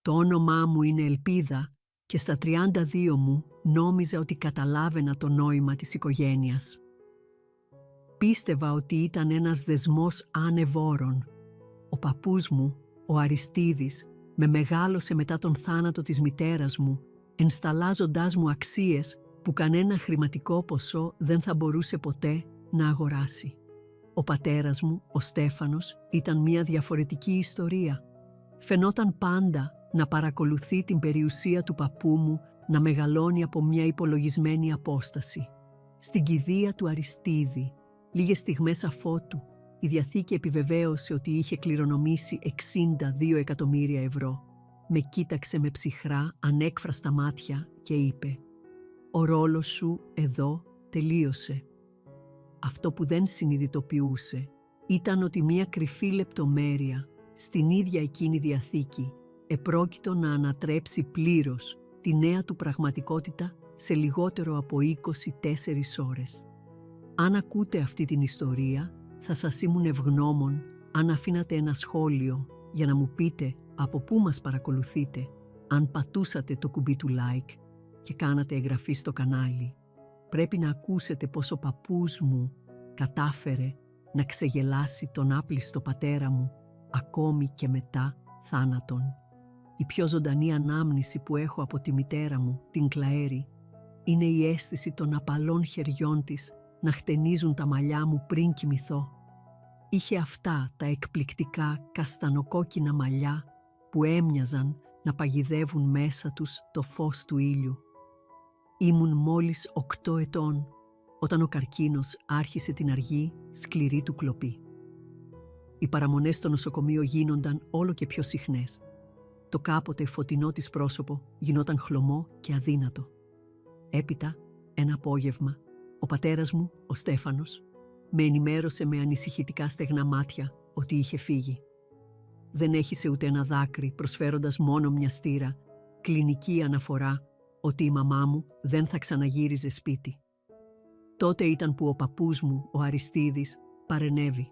Το όνομά μου είναι Ελπίδα και στα 32 μου νόμιζα ότι καταλάβαινα το νόημα της οικογένειας. Πίστευα ότι ήταν ένας δεσμός άνευ-όρων. Ο παππούς μου, ο Αριστίδης, με μεγάλωσε μετά τον θάνατο της μητέρας μου, ενσταλλάζοντάς μου αξίες που κανένα χρηματικό ποσό δεν θα μπορούσε ποτέ να αγοράσει. Ο πατέρας μου, ο Στέφανος, ήταν μια διαφορετική ιστορία. Φαινόταν πάντα να παρακολουθεί την περιουσία του παππού μου να μεγαλώνει από μια υπολογισμένη απόσταση. Στην κηδεία του Αριστίδη, λίγες στιγμές αφότου, η Διαθήκη επιβεβαίωσε ότι είχε κληρονομήσει 62 εκατομμύρια ευρώ. Με κοίταξε με ψυχρά, ανέκφραστα μάτια και είπε «Ο ρόλος σου εδώ τελείωσε». Αυτό που δεν συνειδητοποιούσε ήταν ότι μια κρυφή λεπτομέρεια στην ίδια εκείνη Διαθήκη επρόκειτο να ανατρέψει πλήρως τη νέα του πραγματικότητα σε λιγότερο από 24 ώρες. Αν ακούτε αυτή την ιστορία, θα σας ήμουν ευγνώμων αν αφήνατε ένα σχόλιο για να μου πείτε από πού μας παρακολουθείτε, αν πατούσατε το κουμπί του like και κάνατε εγγραφή στο κανάλι. Πρέπει να ακούσετε πως ο παππούς μου κατάφερε να ξεγελάσει τον άπλιστο πατέρα μου ακόμη και μετά θάνατον. Η πιο ζωντανή ανάμνηση που έχω από τη μητέρα μου, την Κλαέρη, είναι η αίσθηση των απαλών χεριών της να χτενίζουν τα μαλλιά μου πριν κοιμηθώ. Είχε αυτά τα εκπληκτικά καστανοκόκκινα μαλλιά που έμοιαζαν να παγιδεύουν μέσα τους το φως του ήλιου. Ήμουν μόλις 8 ετών όταν ο καρκίνος άρχισε την αργή, σκληρή του κλοπή. Οι παραμονές στο νοσοκομείο γίνονταν όλο και πιο συχνές. Το κάποτε φωτεινό της πρόσωπο γινόταν χλωμό και αδύνατο. Έπειτα, ένα απόγευμα, ο πατέρας μου, ο Στέφανος, με ενημέρωσε με ανησυχητικά στεγνά μάτια ότι είχε φύγει. Δεν έχισε ούτε ένα δάκρυ, προσφέροντας μόνο μια στήρα, κλινική αναφορά ότι η μαμά μου δεν θα ξαναγύριζε σπίτι. Τότε ήταν που ο παππούς μου, ο Αριστίδης, παρενέβη.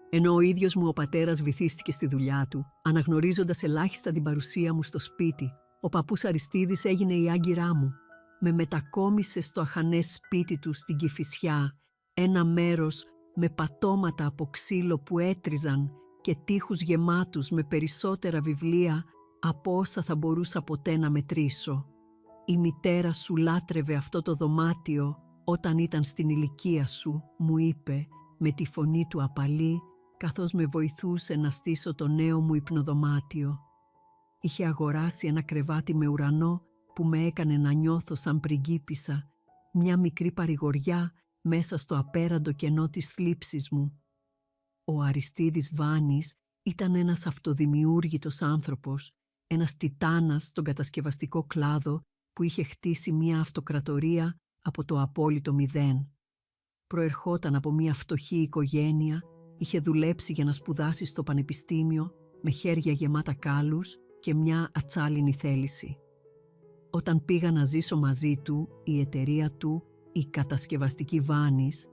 Ενώ ο ίδιος μου ο πατέρας βυθίστηκε στη δουλειά του, αναγνωρίζοντας ελάχιστα την παρουσία μου στο σπίτι, ο παππούς Αριστίδης έγινε η άγκυρά μου. Με μετακόμισε στο αχανές σπίτι του στην Κηφισιά, ένα μέρος με πατώματα από ξύλο που έτριζαν και τοίχους γεμάτους με περισσότερα βιβλία από όσα θα μπορούσα ποτέ να μετρήσω. Η μητέρα σου λάτρευε αυτό το δωμάτιο όταν ήταν στην ηλικία σου, μου είπε με τη φωνή του απαλή, καθώς με βοηθούσε να στήσω το νέο μου υπνοδωμάτιο. Είχε αγοράσει ένα κρεβάτι με ουρανό που με έκανε να νιώθω σαν πριγκίπισσα, μια μικρή παρηγοριά μέσα στο απέραντο κενό της θλίψης μου. Ο Αριστίδης Βάνης ήταν ένας αυτοδημιούργητος άνθρωπος, ένας τιτάνας στον κατασκευαστικό κλάδο που είχε χτίσει μια αυτοκρατορία από το απόλυτο μηδέν. Προερχόταν από μια φτωχή οικογένεια, είχε δουλέψει για να σπουδάσει στο πανεπιστήμιο με χέρια γεμάτα κάλους και μια ατσάλινη θέληση. Όταν πήγα να ζήσω μαζί του, η εταιρεία του, η κατασκευαστική Βάνης,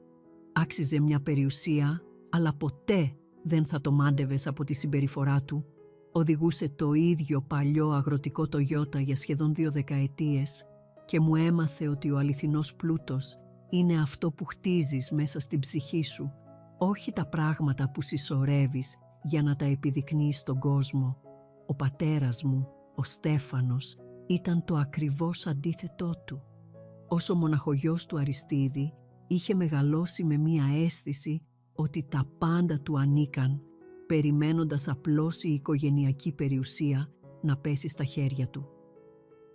άξιζε μια περιουσία, αλλά ποτέ δεν θα το μάντευες από τη συμπεριφορά του. Οδηγούσε το ίδιο παλιό αγροτικό Toyota για σχεδόν 2 δεκαετίες και μου έμαθε ότι ο αληθινός πλούτος είναι αυτό που χτίζεις μέσα στην ψυχή σου, όχι τα πράγματα που συσσωρεύεις για να τα επιδεικνύεις στον κόσμο. Ο πατέρας μου, ο Στέφανος, ήταν το ακριβώς αντίθετό του. Ως ο μοναχογιός του Αριστίδη, είχε μεγαλώσει με μία αίσθηση ότι τα πάντα του ανήκαν, περιμένοντας απλώς η οικογενειακή περιουσία να πέσει στα χέρια του.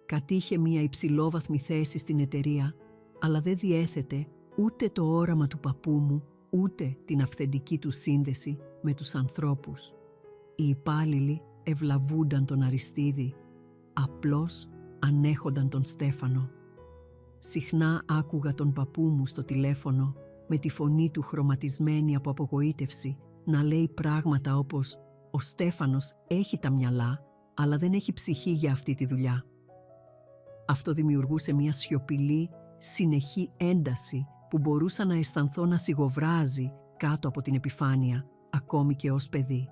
Κατήχε μία υψηλόβαθμη θέση στην εταιρεία, αλλά δεν διέθετε ούτε το όραμα του παππού μου, ούτε την αυθεντική του σύνδεση με τους ανθρώπους. Οι υπάλληλοι ευλαβούνταν τον Αριστίδη, απλώς ανέχονταν τον Στέφανο. Συχνά άκουγα τον παππού μου στο τηλέφωνο, με τη φωνή του χρωματισμένη από απογοήτευση, να λέει πράγματα όπως «Ο Στέφανος έχει τα μυαλά, αλλά δεν έχει ψυχή για αυτή τη δουλειά». Αυτό δημιουργούσε μια σιωπηλή, συνεχή ένταση που μπορούσα να αισθανθώ να σιγοβράζει κάτω από την επιφάνεια, ακόμη και ως παιδί.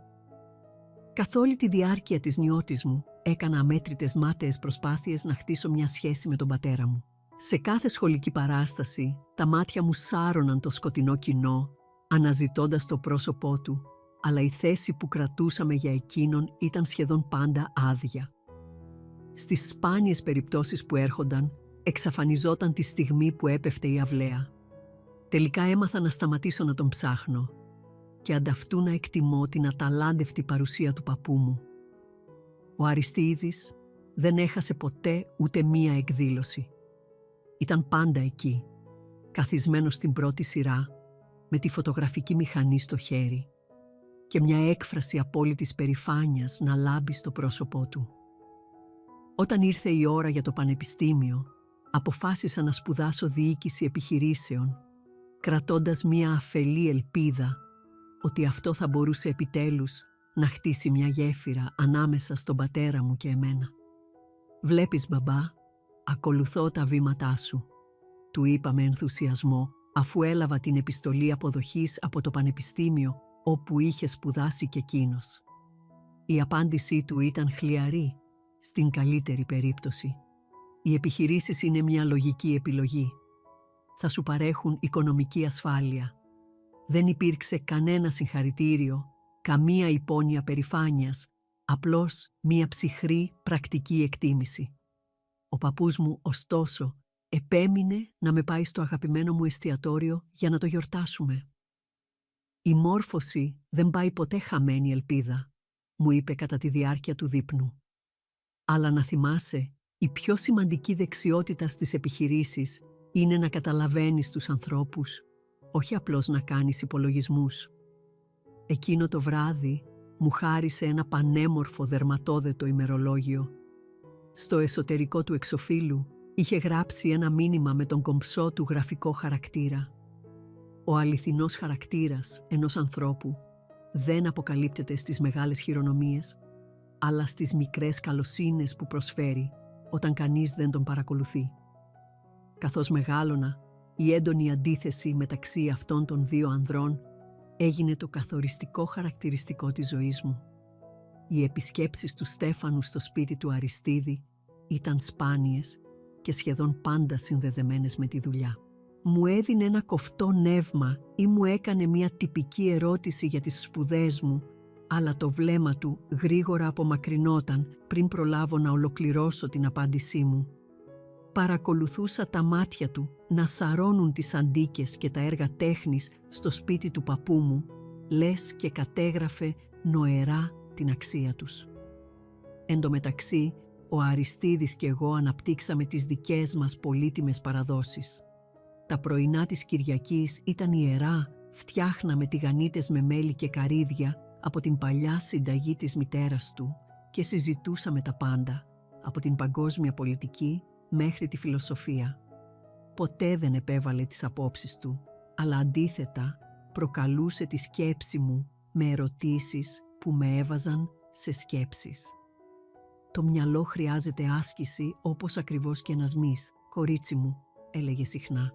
Καθ' όλη τη διάρκεια της νιώτης μου, έκανα αμέτρητες μάταιες προσπάθειες να χτίσω μια σχέση με τον πατέρα μου. Σε κάθε σχολική παράσταση, τα μάτια μου σάρωναν το σκοτεινό κοινό, αναζητώντας το πρόσωπό του, αλλά η θέση που κρατούσαμε για εκείνον ήταν σχεδόν πάντα άδεια. Στις σπάνιες περιπτώσεις που έρχονταν, εξαφανιζόταν τη στιγμή που έπεφτε η αυλαία. Τελικά έμαθα να σταματήσω να τον ψάχνω και ανταυτού να εκτιμώ την αταλάντευτη παρουσία του παππού μου. Ο Αριστείδης δεν έχασε ποτέ ούτε μία εκδήλωση. Ήταν πάντα εκεί, καθισμένος στην πρώτη σειρά, με τη φωτογραφική μηχανή στο χέρι και μια έκφραση απόλυτης περηφάνειας να λάμπει στο πρόσωπό του. Όταν ήρθε η ώρα για το πανεπιστήμιο, αποφάσισα να σπουδάσω διοίκηση επιχειρήσεων, κρατώντας μια αφελή ελπίδα ότι αυτό θα μπορούσε επιτέλους να χτίσει μια γέφυρα ανάμεσα στον πατέρα μου και εμένα. «Βλέπεις, μπαμπά, ακολουθώ τα βήματά σου», του είπα με ενθουσιασμό, αφού έλαβα την επιστολή αποδοχής από το πανεπιστήμιο όπου είχε σπουδάσει και εκείνος. Η απάντησή του ήταν χλιαρή, στην καλύτερη περίπτωση. Οι επιχειρήσεις είναι μια λογική επιλογή. Θα σου παρέχουν οικονομική ασφάλεια. Δεν υπήρξε κανένα συγχαρητήριο, καμία υπόνοια περηφάνειας, απλώς μια ψυχρή πρακτική εκτίμηση. Ο παππούς μου, ωστόσο, επέμεινε να με πάει στο αγαπημένο μου εστιατόριο για να το γιορτάσουμε. «Η μόρφωση δεν πάει ποτέ χαμένη, ελπίδα», μου είπε κατά τη διάρκεια του δείπνου. «Αλλά να θυμάσαι, η πιο σημαντική δεξιότητα στις επιχειρήσεις είναι να καταλαβαίνεις τους ανθρώπους, όχι απλώς να κάνεις υπολογισμούς». Εκείνο το βράδυ μου χάρισε ένα πανέμορφο δερματόδετο ημερολόγιο. Στο εσωτερικό του εξωφύλου είχε γράψει ένα μήνυμα με τον κομψό του γραφικό χαρακτήρα. Ο αληθινός χαρακτήρας ενός ανθρώπου δεν αποκαλύπτεται στις μεγάλες χειρονομίες, αλλά στις μικρές καλοσύνες που προσφέρει όταν κανείς δεν τον παρακολουθεί. Καθώς μεγάλωνα, η έντονη αντίθεση μεταξύ αυτών των δύο ανδρών έγινε το καθοριστικό χαρακτηριστικό της ζωής μου. Οι επισκέψεις του Στέφανου στο σπίτι του Αριστείδη ήταν σπάνιες και σχεδόν πάντα συνδεδεμένες με τη δουλειά. Μου έδινε ένα κοφτό νεύμα ή μου έκανε μια τυπική ερώτηση για τις σπουδές μου, αλλά το βλέμμα του γρήγορα απομακρυνόταν πριν προλάβω να ολοκληρώσω την απάντησή μου. Παρακολουθούσα τα μάτια του να σαρώνουν τις αντίκες και τα έργα τέχνης στο σπίτι του παππού μου, λες και κατέγραφε νοερά την αξία τους. Εν τω μεταξύ, ο Αριστείδης και εγώ αναπτύξαμε τις δικές μας πολύτιμες παραδόσεις. Τα πρωινά της Κυριακής ήταν ιερά, φτιάχναμε τηγανίτες με μέλι και καρύδια από την παλιά συνταγή της μητέρας του και συζητούσαμε τα πάντα, από την παγκόσμια πολιτική μέχρι τη φιλοσοφία. Ποτέ δεν επέβαλε τις απόψεις του, αλλά αντίθετα προκαλούσε τη σκέψη μου με ερωτήσεις που με έβαζαν σε σκέψεις. «Το μυαλό χρειάζεται άσκηση όπως ακριβώς και ένας μυς, κορίτσι μου», έλεγε συχνά.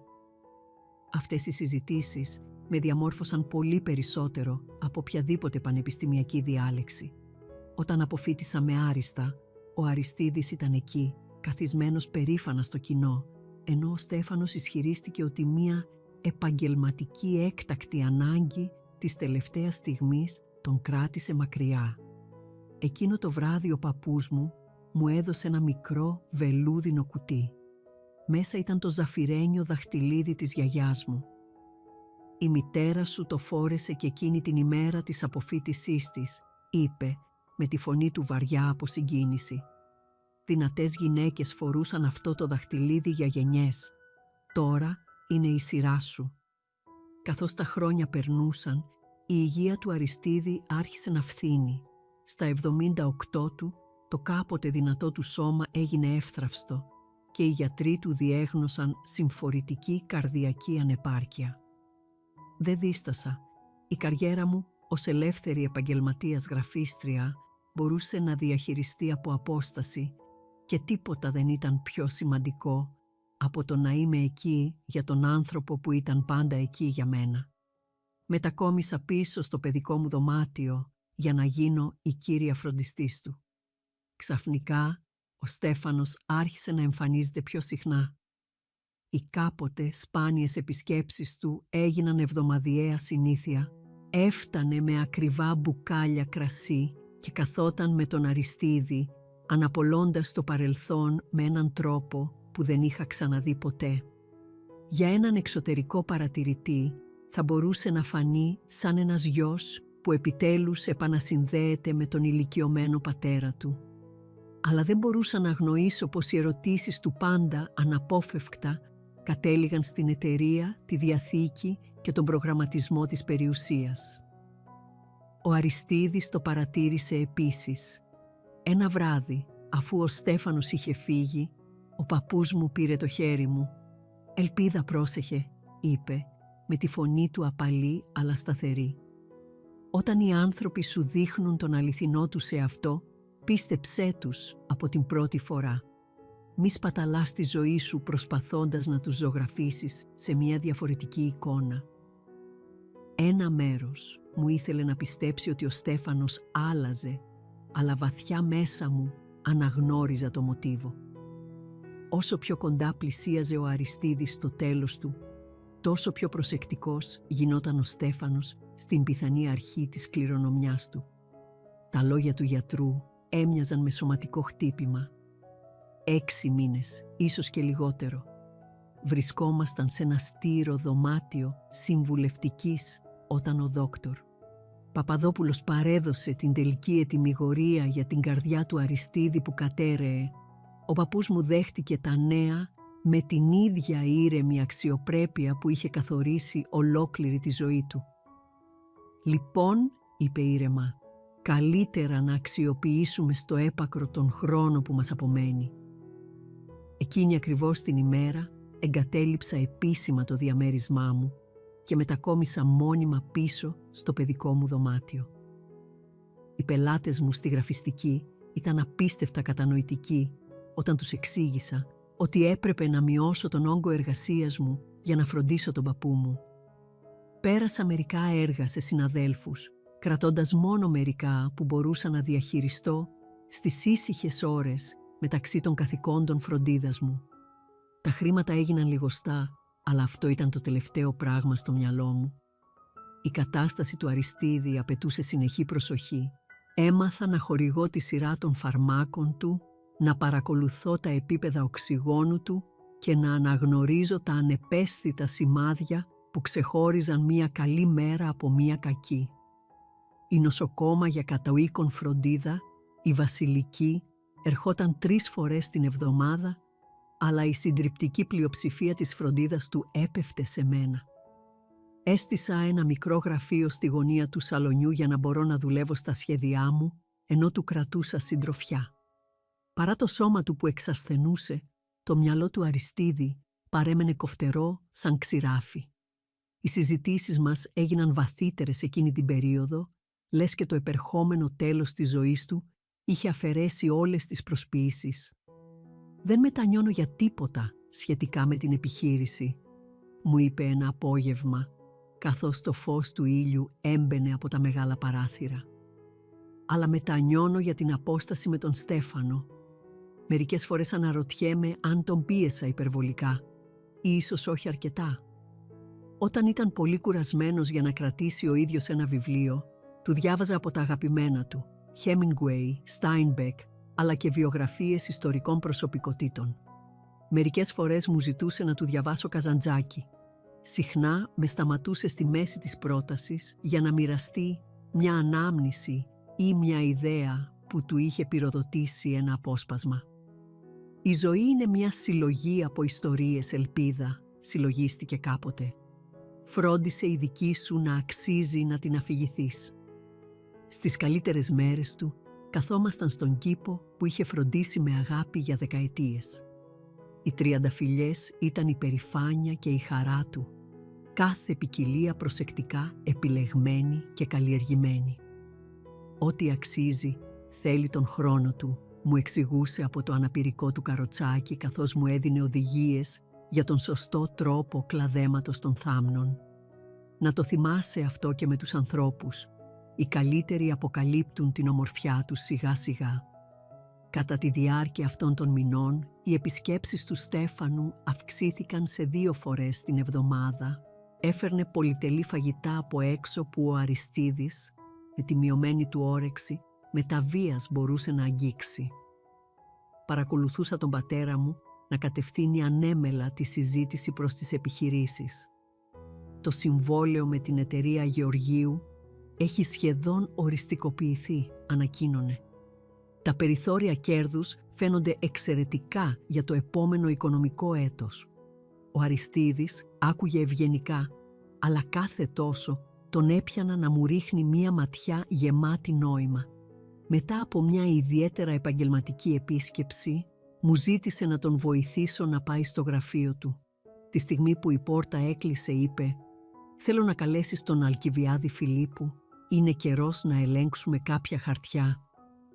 Αυτές οι συζητήσεις με διαμόρφωσαν πολύ περισσότερο από οποιαδήποτε πανεπιστημιακή διάλεξη. Όταν αποφοίτησα με άριστα, ο Αριστείδης ήταν εκεί, καθισμένος περήφανα στο κοινό, ενώ ο Στέφανος ισχυρίστηκε ότι μία επαγγελματική έκτακτη ανάγκη της τελευταίας στιγμής τον κράτησε μακριά. Εκείνο το βράδυ ο παππούς μου έδωσε ένα μικρό βελούδινο κουτί. Μέσα ήταν το ζαφυρένιο δαχτυλίδι της γιαγιάς μου. «Η μητέρα σου το φόρεσε και εκείνη την ημέρα της αποφοίτησής της», είπε με τη φωνή του βαριά από συγκίνηση. «Δυνατές γυναίκες φορούσαν αυτό το δαχτυλίδι για γενιές. Τώρα είναι η σειρά σου». Καθώς τα χρόνια περνούσαν, η υγεία του Αριστείδη άρχισε να φθήνει. Στα 78 του, το κάποτε δυνατό του σώμα έγινε εύθραυστο και οι γιατροί του διέγνωσαν συμφορητική καρδιακή ανεπάρκεια. Δεν δίστασα. Η καριέρα μου ως ελεύθερη επαγγελματίας γραφίστρια μπορούσε να διαχειριστεί από απόσταση και τίποτα δεν ήταν πιο σημαντικό από το να είμαι εκεί για τον άνθρωπο που ήταν πάντα εκεί για μένα. Μετακόμισα πίσω στο παιδικό μου δωμάτιο για να γίνω η κύρια φροντιστής του. Ξαφνικά, ο Στέφανος άρχισε να εμφανίζεται πιο συχνά. Οι κάποτε σπάνιες επισκέψεις του έγιναν εβδομαδιαία συνήθεια. Έφτανε με ακριβά μπουκάλια κρασί και καθόταν με τον Αριστίδη, αναπολώντας το παρελθόν με έναν τρόπο που δεν είχα ξαναδεί ποτέ. Για έναν εξωτερικό παρατηρητή θα μπορούσε να φανεί σαν ένας γιος που επιτέλους επανασυνδέεται με τον ηλικιωμένο πατέρα του. Αλλά δεν μπορούσα να αγνοήσω πως οι ερωτήσεις του πάντα αναπόφευκτα κατέληγαν στην εταιρεία, τη διαθήκη και τον προγραμματισμό της περιουσίας. Ο Αριστίδης το παρατήρησε επίσης. Ένα βράδυ, αφού ο Στέφανος είχε φύγει, ο παππούς μου πήρε το χέρι μου. «Ελπίδα, πρόσεχε», είπε, με τη φωνή του απαλή αλλά σταθερή. «Όταν οι άνθρωποι σου δείχνουν τον αληθινό τους εαυτό, πίστεψέ τους από την πρώτη φορά. Μη σπαταλάς τη ζωή σου προσπαθώντας να τους ζωγραφίσεις σε μια διαφορετική εικόνα». Ένα μέρος μου ήθελε να πιστέψει ότι ο Στέφανος άλλαζε, αλλά βαθιά μέσα μου αναγνώριζα το μοτίβο. Όσο πιο κοντά πλησίαζε ο Αριστίδης στο τέλος του, τόσο πιο προσεκτικός γινόταν ο Στέφανος στην πιθανή αρχή της κληρονομιάς του. Τα λόγια του γιατρού έμοιαζαν με σωματικό χτύπημα. 6 μήνες, ίσως και λιγότερο. Βρισκόμασταν σε ένα στήρο δωμάτιο συμβουλευτικής όταν ο δόκτωρ Παπαδόπουλος παρέδωσε την τελική ετυμηγορία για την καρδιά του Αριστίδη που κατέρεε. Ο παππούς μου δέχτηκε τα νέα με την ίδια ήρεμη αξιοπρέπεια που είχε καθορίσει ολόκληρη τη ζωή του. «Λοιπόν», είπε ήρεμα, «καλύτερα να αξιοποιήσουμε στο έπακρο τον χρόνο που μας απομένει». Εκείνη ακριβώς την ημέρα εγκατέλειψα επίσημα το διαμέρισμά μου και μετακόμισα μόνιμα πίσω στο παιδικό μου δωμάτιο. Οι πελάτες μου στη γραφιστική ήταν απίστευτα κατανοητικοί όταν τους εξήγησα ότι έπρεπε να μειώσω τον όγκο εργασίας μου για να φροντίσω τον παππού μου. Πέρασα μερικά έργα σε συναδέλφους, κρατώντας μόνο μερικά που μπορούσα να διαχειριστώ στις ήσυχες ώρες μεταξύ των καθηκόντων φροντίδας μου. Τα χρήματα έγιναν λιγοστά, αλλά αυτό ήταν το τελευταίο πράγμα στο μυαλό μου. Η κατάσταση του Αριστίδη απαιτούσε συνεχή προσοχή. Έμαθα να χορηγώ τη σειρά των φαρμάκων του, να παρακολουθώ τα επίπεδα οξυγόνου του και να αναγνωρίζω τα ανεπαίσθητα σημάδια που ξεχώριζαν μία καλή μέρα από μία κακή. Η νοσοκόμα για κατοίκον φροντίδα, η Βασιλική, ερχόταν 3 φορές την εβδομάδα, αλλά η συντριπτική πλειοψηφία της φροντίδας του έπεφτε σε μένα. Έστησα ένα μικρό γραφείο στη γωνία του σαλονιού για να μπορώ να δουλεύω στα σχέδιά μου, ενώ του κρατούσα συντροφιά. Παρά το σώμα του που εξασθενούσε, το μυαλό του Αριστίδη παρέμενε κοφτερό σαν ξηράφι. Οι συζητήσεις μας έγιναν βαθύτερες εκείνη την περίοδο, λες και το επερχόμενο τέλος της ζωής του είχε αφαιρέσει όλες τις προσποιήσεις. «Δεν μετανιώνω για τίποτα σχετικά με την επιχείρηση», μου είπε ένα απόγευμα, καθώς το φως του ήλιου έμπαινε από τα μεγάλα παράθυρα. «Αλλά μετανιώνω για την απόσταση με τον Στέφανο. Μερικές φορές αναρωτιέμαι αν τον πίεσα υπερβολικά ή ίσως όχι αρκετά. Όταν ήταν πολύ κουρασμένος για να κρατήσει ο ίδιος ένα βιβλίο, του διάβαζα από τα αγαπημένα του, Hemingway, Steinbeck, αλλά και βιογραφίες ιστορικών προσωπικότητων. Μερικές φορές μου ζητούσε να του διαβάσω Καζαντζάκη. Συχνά με σταματούσε στη μέση της πρότασης για να μοιραστεί μια ανάμνηση ή μια ιδέα που του είχε πυροδοτήσει ένα απόσπασμα. «Η ζωή είναι μια συλλογή από ιστορίες, Ελπίδα», συλλογίστηκε κάποτε. «Φρόντισε η δική σου να αξίζει να την αφηγηθείς». Στις καλύτερες μέρες του καθόμασταν στον κήπο που είχε φροντίσει με αγάπη για δεκαετίες. Οι τριανταφυλιές ήταν η περηφάνεια και η χαρά του, κάθε ποικιλία προσεκτικά επιλεγμένη και καλλιεργημένη. «Ό,τι αξίζει θέλει τον χρόνο του», μου εξηγούσε από το αναπηρικό του καροτσάκι καθώς μου έδινε οδηγίες για τον σωστό τρόπο κλαδέματος των θάμνων. «Να το θυμάσαι αυτό και με τους ανθρώπους. Οι καλύτεροι αποκαλύπτουν την ομορφιά τους σιγά σιγά». Κατά τη διάρκεια αυτών των μηνών, οι επισκέψεις του Στέφανου αυξήθηκαν σε 2 φορές την εβδομάδα. Έφερνε πολυτελή φαγητά από έξω που ο Αριστίδης, με τη μειωμένη του όρεξη, με τα βίας μπορούσε να αγγίξει. Παρακολουθούσα τον πατέρα μου να κατευθύνει ανέμελα τη συζήτηση προς τις επιχειρήσεις. Το συμβόλαιο με την εταιρεία Γεωργίου έχει σχεδόν οριστικοποιηθεί, ανακοίνωνε. Τα περιθώρια κέρδους φαίνονται εξαιρετικά για το επόμενο οικονομικό έτος. Ο Αριστίδης άκουγε ευγενικά, αλλά κάθε τόσο τον έπιανα να μου ρίχνει μία ματιά γεμάτη νόημα. Μετά από μια ιδιαίτερα επαγγελματική επίσκεψη, μου ζήτησε να τον βοηθήσω να πάει στο γραφείο του. Τη στιγμή που η πόρτα έκλεισε, είπε: «Θέλω να καλέσεις τον Αλκιβιάδη Φιλίππου. Είναι καιρός να ελέγξουμε κάποια χαρτιά».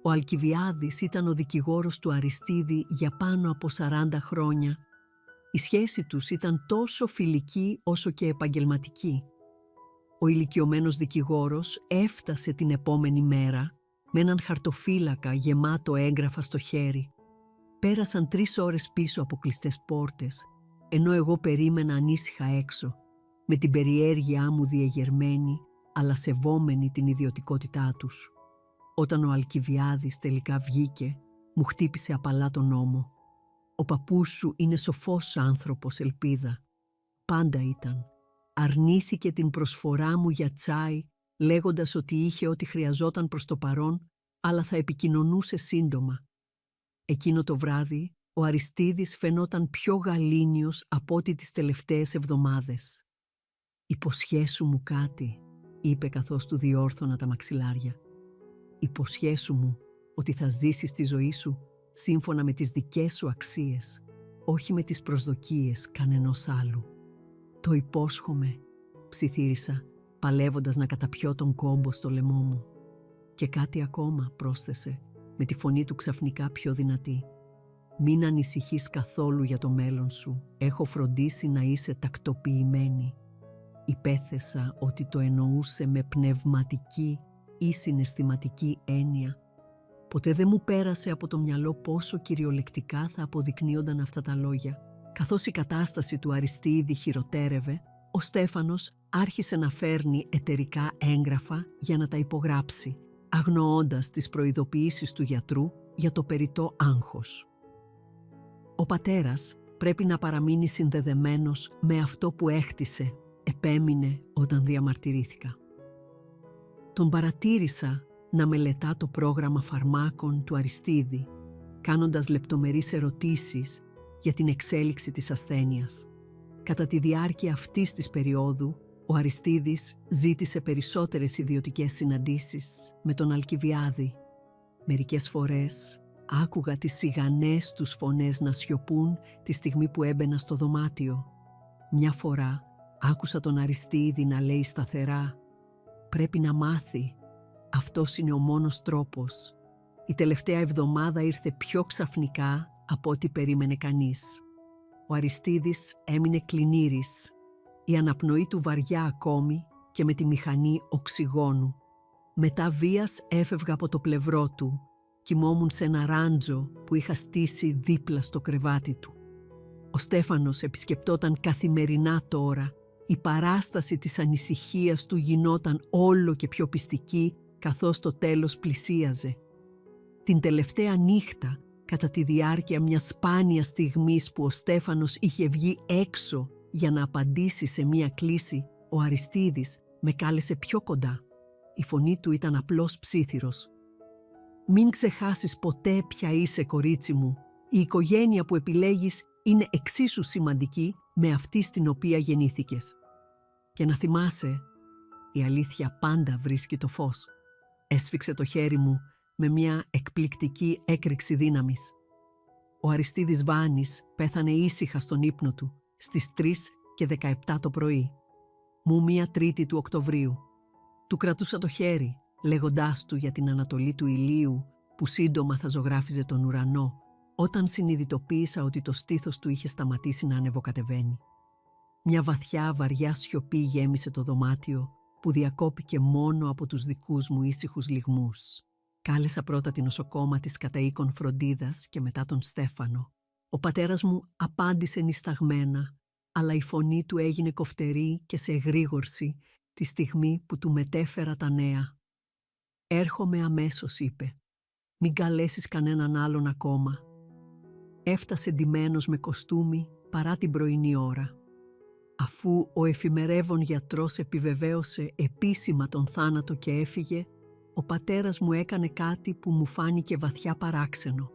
Ο Αλκιβιάδης ήταν ο δικηγόρος του Αριστίδη για πάνω από 40 χρόνια. Η σχέση τους ήταν τόσο φιλική όσο και επαγγελματική. Ο ηλικιωμένος δικηγόρος έφτασε την επόμενη μέρα με έναν χαρτοφύλακα γεμάτο έγγραφα στο χέρι. Πέρασαν 3 ώρες πίσω από κλειστές πόρτες, ενώ εγώ περίμενα ανήσυχα έξω, με την περιέργειά μου διεγερμένη, αλλά σεβόμενη την ιδιωτικότητά τους. Όταν ο Αλκιβιάδης τελικά βγήκε, μου χτύπησε απαλά τον ώμο. «Ο παππούς σου είναι σοφός άνθρωπος, Ελπίδα. Πάντα ήταν. Αρνήθηκε την προσφορά μου για τσάι, λέγοντας ότι είχε ό,τι χρειαζόταν προς το παρόν, αλλά θα επικοινωνούσε σύντομα». Εκείνο το βράδυ, ο Αριστίδης φαινόταν πιο γαλήνιος από ό,τι τις τελευταίες εβδομάδες. «Υποσχέσου μου κάτι», είπε καθώς του διόρθωνα τα μαξιλάρια. «Υποσχέσου μου ότι θα ζήσεις τη ζωή σου σύμφωνα με τις δικές σου αξίες, όχι με τις προσδοκίες κανενός άλλου». «Το υπόσχομαι», ψιθύρισα, παλεύοντας να καταπιώ τον κόμπο στο λαιμό μου. «Και κάτι ακόμα», πρόσθεσε, με τη φωνή του ξαφνικά πιο δυνατή. «Μην ανησυχείς καθόλου για το μέλλον σου. Έχω φροντίσει να είσαι τακτοποιημένη». Υπέθεσα ότι το εννοούσε με πνευματική ή συναισθηματική έννοια. Ποτέ δεν μου πέρασε από το μυαλό πόσο κυριολεκτικά θα αποδεικνύονταν αυτά τα λόγια. Καθώς η κατάσταση του Αριστίδη χειροτέρευε, ο Στέφανος άρχισε να φέρνει εταιρικά έγγραφα για να τα υπογράψει, αγνοώντας τις προειδοποιήσεις του γιατρού για το περιττό άγχος. Ο πατέρας πρέπει να παραμείνει συνδεδεμένος με αυτό που έχτισε, επέμεινε όταν διαμαρτυρήθηκα. Τον παρατήρησα να μελετά το πρόγραμμα φαρμάκων του Αριστίδη, κάνοντας λεπτομερείς ερωτήσεις για την εξέλιξη της ασθένειας. Κατά τη διάρκεια αυτής της περίοδου, ο Αριστίδης ζήτησε περισσότερες ιδιωτικές συναντήσεις με τον Αλκιβιάδη. Μερικές φορές άκουγα τις σιγανές τους φωνές να σιωπούν τη στιγμή που έμπαινα στο δωμάτιο. Μια φορά άκουσα τον Αριστίδη να λέει σταθερά: «Πρέπει να μάθει. Αυτός είναι ο μόνος τρόπος». Η τελευταία εβδομάδα ήρθε πιο ξαφνικά από ό,τι περίμενε κανείς. Ο Αριστίδης έμεινε κλινήρης, η αναπνοή του βαριά ακόμη και με τη μηχανή οξυγόνου. Μετά βίας έφευγα από το πλευρό του, κοιμόμουν σε ένα ράντζο που είχα στήσει δίπλα στο κρεβάτι του. Ο Στέφανος επισκεπτόταν καθημερινά τώρα. Η παράσταση της ανησυχίας του γινόταν όλο και πιο πιστική καθώς το τέλος πλησίαζε. Την τελευταία νύχτα, κατά τη διάρκεια μιας σπάνιας στιγμής που ο Στέφανος είχε βγει έξω για να απαντήσει σε μια κλήση, ο Αριστίδης με κάλεσε πιο κοντά. Η φωνή του ήταν απλώς ψίθυρος. «Μην ξεχάσεις ποτέ ποια είσαι, κορίτσι μου. Η οικογένεια που επιλέγεις είναι εξίσου σημαντική με αυτή στην οποία γεννήθηκες. Και να θυμάσαι, η αλήθεια πάντα βρίσκει το φως». Έσφιξε το χέρι μου με μια εκπληκτική έκρηξη δύναμης. Ο Αριστίδης Βάνης πέθανε ήσυχα στον ύπνο του στις 3:17 το πρωί. Μου μία Τρίτη του Οκτωβρίου. Του κρατούσα το χέρι, λέγοντάς του για την ανατολή του ηλίου που σύντομα θα ζωγράφιζε τον ουρανό, όταν συνειδητοποίησα ότι το στήθος του είχε σταματήσει να ανεβοκατεβαίνει. Μια βαθιά βαριά σιωπή γέμισε το δωμάτιο που διακόπηκε μόνο από τους δικούς μου ήσυχους λυγμούς. Κάλεσα πρώτα την νοσοκόμα της καταοίκων φροντίδας και μετά τον Στέφανο. Ο πατέρας μου απάντησε νησταγμένα, αλλά η φωνή του έγινε κοφτερή και σε εγρήγορση τη στιγμή που του μετέφερα τα νέα. «Έρχομαι αμέσως», είπε. «Μην καλέσεις κανέναν άλλον ακόμα». Έφτασε ντυμένος με κοστούμι παρά την πρωινή ώρα. Αφού ο εφημερεύων γιατρός επιβεβαίωσε επίσημα τον θάνατο και έφυγε, ο πατέρας μου έκανε κάτι που μου φάνηκε βαθιά παράξενο.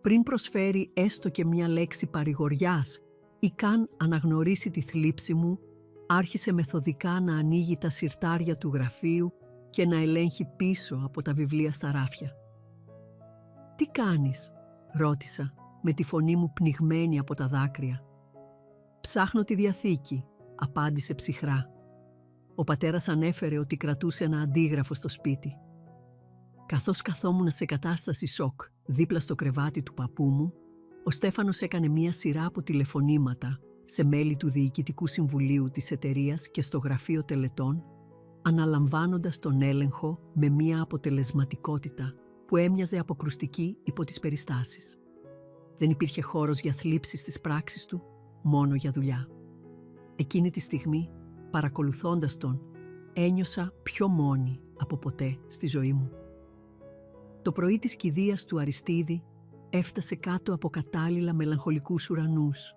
Πριν προσφέρει έστω και μια λέξη παρηγοριάς ή καν αναγνωρίσει τη θλίψη μου, άρχισε μεθοδικά να ανοίγει τα συρτάρια του γραφείου και να ελέγχει πίσω από τα βιβλία στα ράφια. «Τι κάνεις?» ρώτησα, με τη φωνή μου πνιγμένη από τα δάκρυα. «Ψάχνω τη Διαθήκη», απάντησε ψυχρά. Ο πατέρας ανέφερε ότι κρατούσε ένα αντίγραφο στο σπίτι. Καθώς καθόμουν σε κατάσταση σοκ δίπλα στο κρεβάτι του παππού μου, ο Στέφανος έκανε μία σειρά από τηλεφωνήματα σε μέλη του Διοικητικού Συμβουλίου της εταιρείας και στο Γραφείο Τελετών, αναλαμβάνοντας τον έλεγχο με μία αποτελεσματικότητα που έμοιαζε αποκρουστική υπό τις περιστάσεις. Δεν υπήρχε χώρος για θλίψη στις πράξεις του, μόνο για δουλειά. Εκείνη τη στιγμή, παρακολουθώντας τον, ένιωσα πιο μόνη από ποτέ στη ζωή μου. Το πρωί της κηδείας του Αριστίδη έφτασε κάτω από κατάλληλα μελαγχολικούς ουρανούς.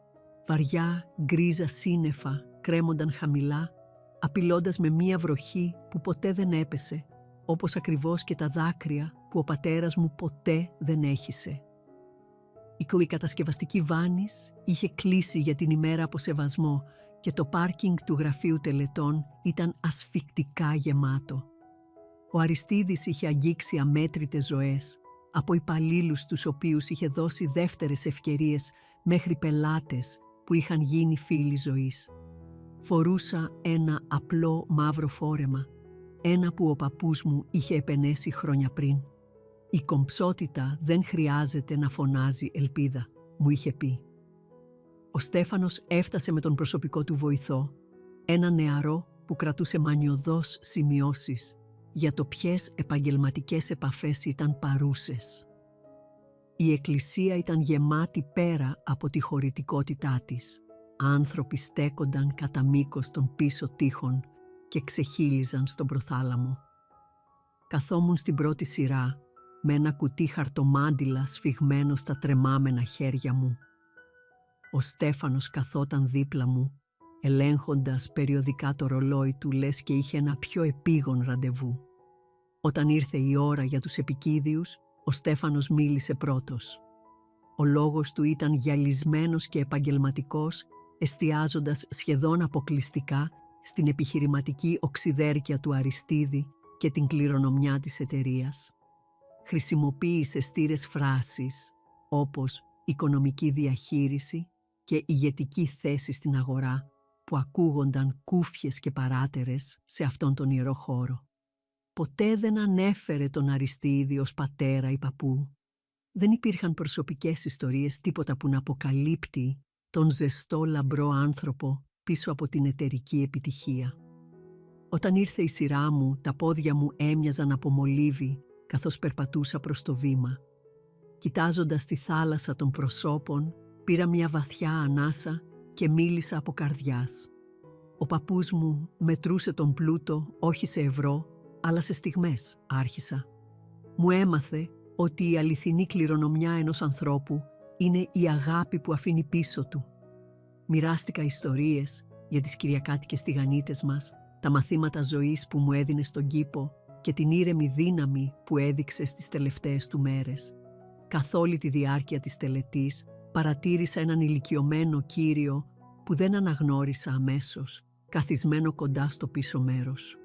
Βαριά γκρίζα σύννεφα κρέμονταν χαμηλά, απειλώντας με μία βροχή που ποτέ δεν έπεσε, όπως ακριβώς και τα δάκρυα που ο πατέρας μου ποτέ δεν έχισε. Η κατασκευαστική βάνης είχε κλείσει για την ημέρα από σεβασμό και το πάρκινγκ του Γραφείου Τελετών ήταν ασφικτικά γεμάτο. Ο Αριστίδης είχε αγγίξει αμέτρητες ζωές, από υπαλλήλους τους οποίους είχε δώσει δεύτερες ευκαιρίες μέχρι πελάτες που είχαν γίνει φίλοι ζωής. Φορούσα ένα απλό μαύρο φόρεμα, ένα που ο παππούς μου είχε επενέσει χρόνια πριν. «Η κομψότητα δεν χρειάζεται να φωνάζει ελπίδα», μου είχε πει. Ο Στέφανος έφτασε με τον προσωπικό του βοηθό, ένα νεαρό που κρατούσε μανιωδώς σημειώσεις για το ποιες επαγγελματικές επαφές ήταν παρούσες. Η εκκλησία ήταν γεμάτη πέρα από τη χωρητικότητά της. Άνθρωποι στέκονταν κατά μήκος των πίσω τοίχων και ξεχύλιζαν στον προθάλαμο. Καθόμουν στην πρώτη σειρά με ένα κουτί χαρτομάντιλα σφιγμένο στα τρεμάμενα χέρια μου. Ο Στέφανος καθόταν δίπλα μου, ελέγχοντας περιοδικά το ρολόι του, λες και είχε ένα πιο επίγον ραντεβού. Όταν ήρθε η ώρα για τους επικίδιους, ο Στέφανος μίλησε πρώτος. Ο λόγος του ήταν γυαλισμένος και επαγγελματικός, εστιάζοντας σχεδόν αποκλειστικά στην επιχειρηματική οξυδέρκεια του Αριστίδη και την κληρονομιά της εταιρείας. Χρησιμοποίησε στήρες φράσεις όπως οικονομική διαχείριση και ηγετική θέση στην αγορά που ακούγονταν κούφιες και παράτερες σε αυτόν τον ιερό χώρο. Ποτέ δεν ανέφερε τον Αριστίδη ως πατέρα ή παππού. Δεν υπήρχαν προσωπικές ιστορίες, τίποτα που να αποκαλύπτει τον ζεστό λαμπρό άνθρωπο πίσω από την εταιρική επιτυχία. Όταν ήρθε η σειρά μου, τα πόδια μου έμοιαζαν από μολύβι καθώς περπατούσα προς το βήμα. Κοιτάζοντας τη θάλασσα των προσώπων, πήρα μια βαθιά ανάσα και μίλησα από καρδιάς. Ο παππούς μου μετρούσε τον πλούτο όχι σε ευρώ, αλλά σε στιγμές, άρχισα. Μου έμαθε ότι η αληθινή κληρονομιά ενός ανθρώπου είναι η αγάπη που αφήνει πίσω του. Μοιράστηκα ιστορίες για τις κυριακάτικες τηγανίτες μας, τα μαθήματα ζωής που μου έδινε στον κήπο και την ήρεμη δύναμη που έδειξε στις τελευταίες του μέρες. Καθ' όλη τη διάρκεια της τελετής παρατήρησα έναν ηλικιωμένο κύριο που δεν αναγνώρισα αμέσως, καθισμένο κοντά στο πίσω μέρος.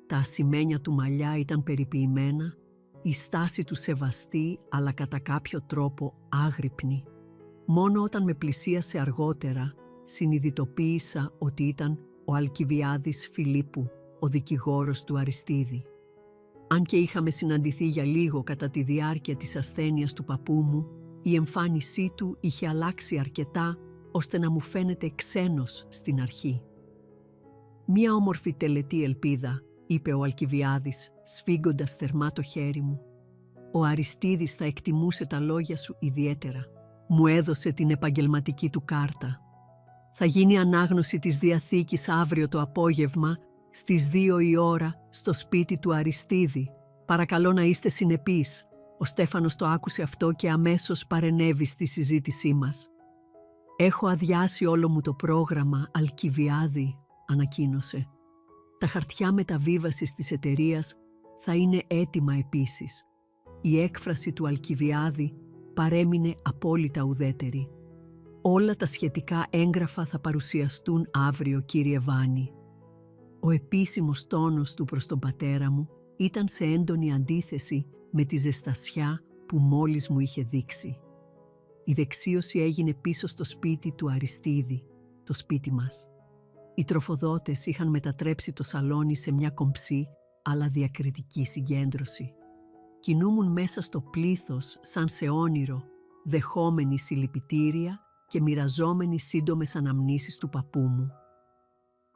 Τα ασημένια του μαλλιά ήταν περιποιημένα, η στάση του σεβαστή αλλά κατά κάποιο τρόπο άγρυπνη. Μόνο όταν με πλησίασε αργότερα συνειδητοποίησα ότι ήταν ο Αλκιβιάδης Φιλίππου, ο δικηγόρος του Αριστίδη. Αν και είχαμε συναντηθεί για λίγο κατά τη διάρκεια της ασθένειας του παππού μου, η εμφάνισή του είχε αλλάξει αρκετά ώστε να μου φαίνεται ξένος στην αρχή. Μία όμορφη τελετή ελπίδα είπε ο Αλκιβιάδης, σφίγγοντας θερμά το χέρι μου. Ο Αριστίδης θα εκτιμούσε τα λόγια σου ιδιαίτερα. Μου έδωσε την επαγγελματική του κάρτα. Θα γίνει ανάγνωση της Διαθήκης αύριο το απόγευμα στις 2 η ώρα στο σπίτι του Αριστίδη. Παρακαλώ να είστε συνεπείς. Ο Στέφανος το άκουσε αυτό και αμέσως παρενέβη στη συζήτησή μας. «Έχω αδειάσει όλο μου το πρόγραμμα, Αλκιβιάδη», ανακοίνωσε. «Τα χαρτιά μεταβίβασης της εταιρείας θα είναι έτοιμα επίσης». Η έκφραση του Αλκιβιάδη παρέμεινε απόλυτα ουδέτερη. «Όλα τα σχετικά έγγραφα θα παρουσιαστούν αύριο, κύριε Βάνη». Ο επίσημος τόνος του προς τον πατέρα μου ήταν σε έντονη αντίθεση με τη ζεστασιά που μόλις μου είχε δείξει. Η δεξίωση έγινε πίσω στο σπίτι του Αριστίδη, το σπίτι μας. Οι τροφοδότες είχαν μετατρέψει το σαλόνι σε μια κομψή αλλά διακριτική συγκέντρωση. Κινούμουν μέσα στο πλήθος σαν σε όνειρο, δεχόμενοι συλληπιτήρια και μοιραζόμενοι σύντομες αναμνήσεις του παππού μου.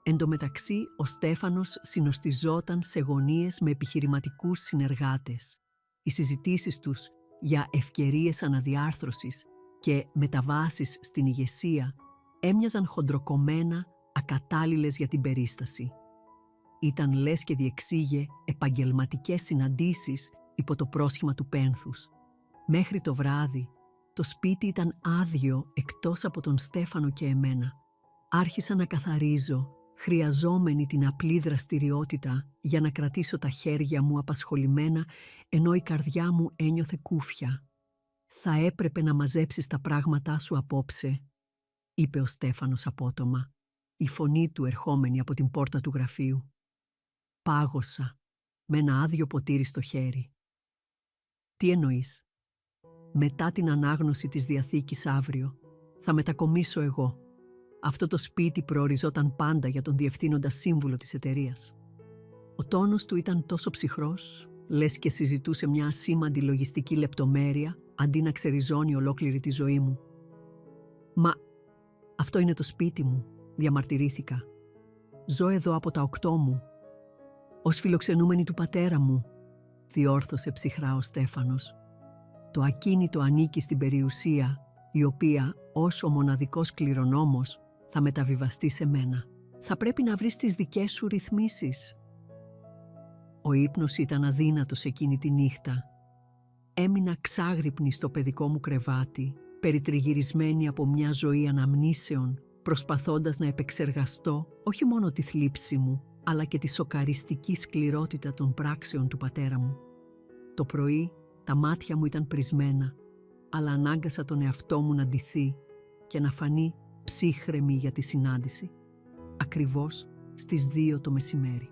Εν τω μεταξύ, ο Στέφανος συνοστιζόταν σε γωνίες με επιχειρηματικούς συνεργάτες. Οι συζητήσεις τους για ευκαιρίες αναδιάρθρωσης και μεταβάσεις στην ηγεσία έμοιαζαν χοντροκομμένα, ακατάλληλες για την περίσταση. Ήταν λες και διεξήγε επαγγελματικές συναντήσεις υπό το πρόσχημα του πένθους. Μέχρι το βράδυ, το σπίτι ήταν άδειο εκτός από τον Στέφανο και εμένα. Άρχισα να καθαρίζω, χρειαζόμενη την απλή δραστηριότητα για να κρατήσω τα χέρια μου απασχολημένα, ενώ η καρδιά μου ένιωθε κούφια. «Θα έπρεπε να μαζέψεις τα πράγματά σου απόψε», είπε ο Στέφανος απότομα, η φωνή του ερχόμενη από την πόρτα του γραφείου. Πάγωσα, με ένα άδειο ποτήρι στο χέρι. «Τι εννοείς?» «Μετά την ανάγνωση της Διαθήκης αύριο, θα μετακομίσω εγώ. Αυτό το σπίτι προοριζόταν πάντα για τον διευθύνοντα σύμβουλο της εταιρείας». Ο τόνος του ήταν τόσο ψυχρός, λες και συζητούσε μια ασήμαντη λογιστική λεπτομέρεια, αντί να ξεριζώνει ολόκληρη τη ζωή μου. «Μα αυτό είναι το σπίτι μου», διαμαρτυρήθηκα. «Ζω εδώ από τα 8 μου. Ως φιλοξενούμενη του πατέρα μου», διόρθωσε ψυχρά ο Στέφανος. «Το ακίνητο ανήκει στην περιουσία, η οποία, ως ο μοναδικός κληρονόμος, θα μεταβιβαστεί σε μένα. Θα πρέπει να βρεις τις δικές σου ρυθμίσεις». Ο ύπνος ήταν αδύνατος εκείνη τη νύχτα. Έμεινα ξάγρυπνη στο παιδικό μου κρεβάτι, περιτριγυρισμένη από μια ζωή αναμνήσεων, προσπαθώντας να επεξεργαστώ όχι μόνο τη θλίψη μου, αλλά και τη σοκαριστική σκληρότητα των πράξεων του πατέρα μου. Το πρωί τα μάτια μου ήταν πρισμένα, αλλά ανάγκασα τον εαυτό μου να ντυθεί και να φανεί ψύχρεμη για τη συνάντηση, ακριβώς στις 2 το μεσημέρι.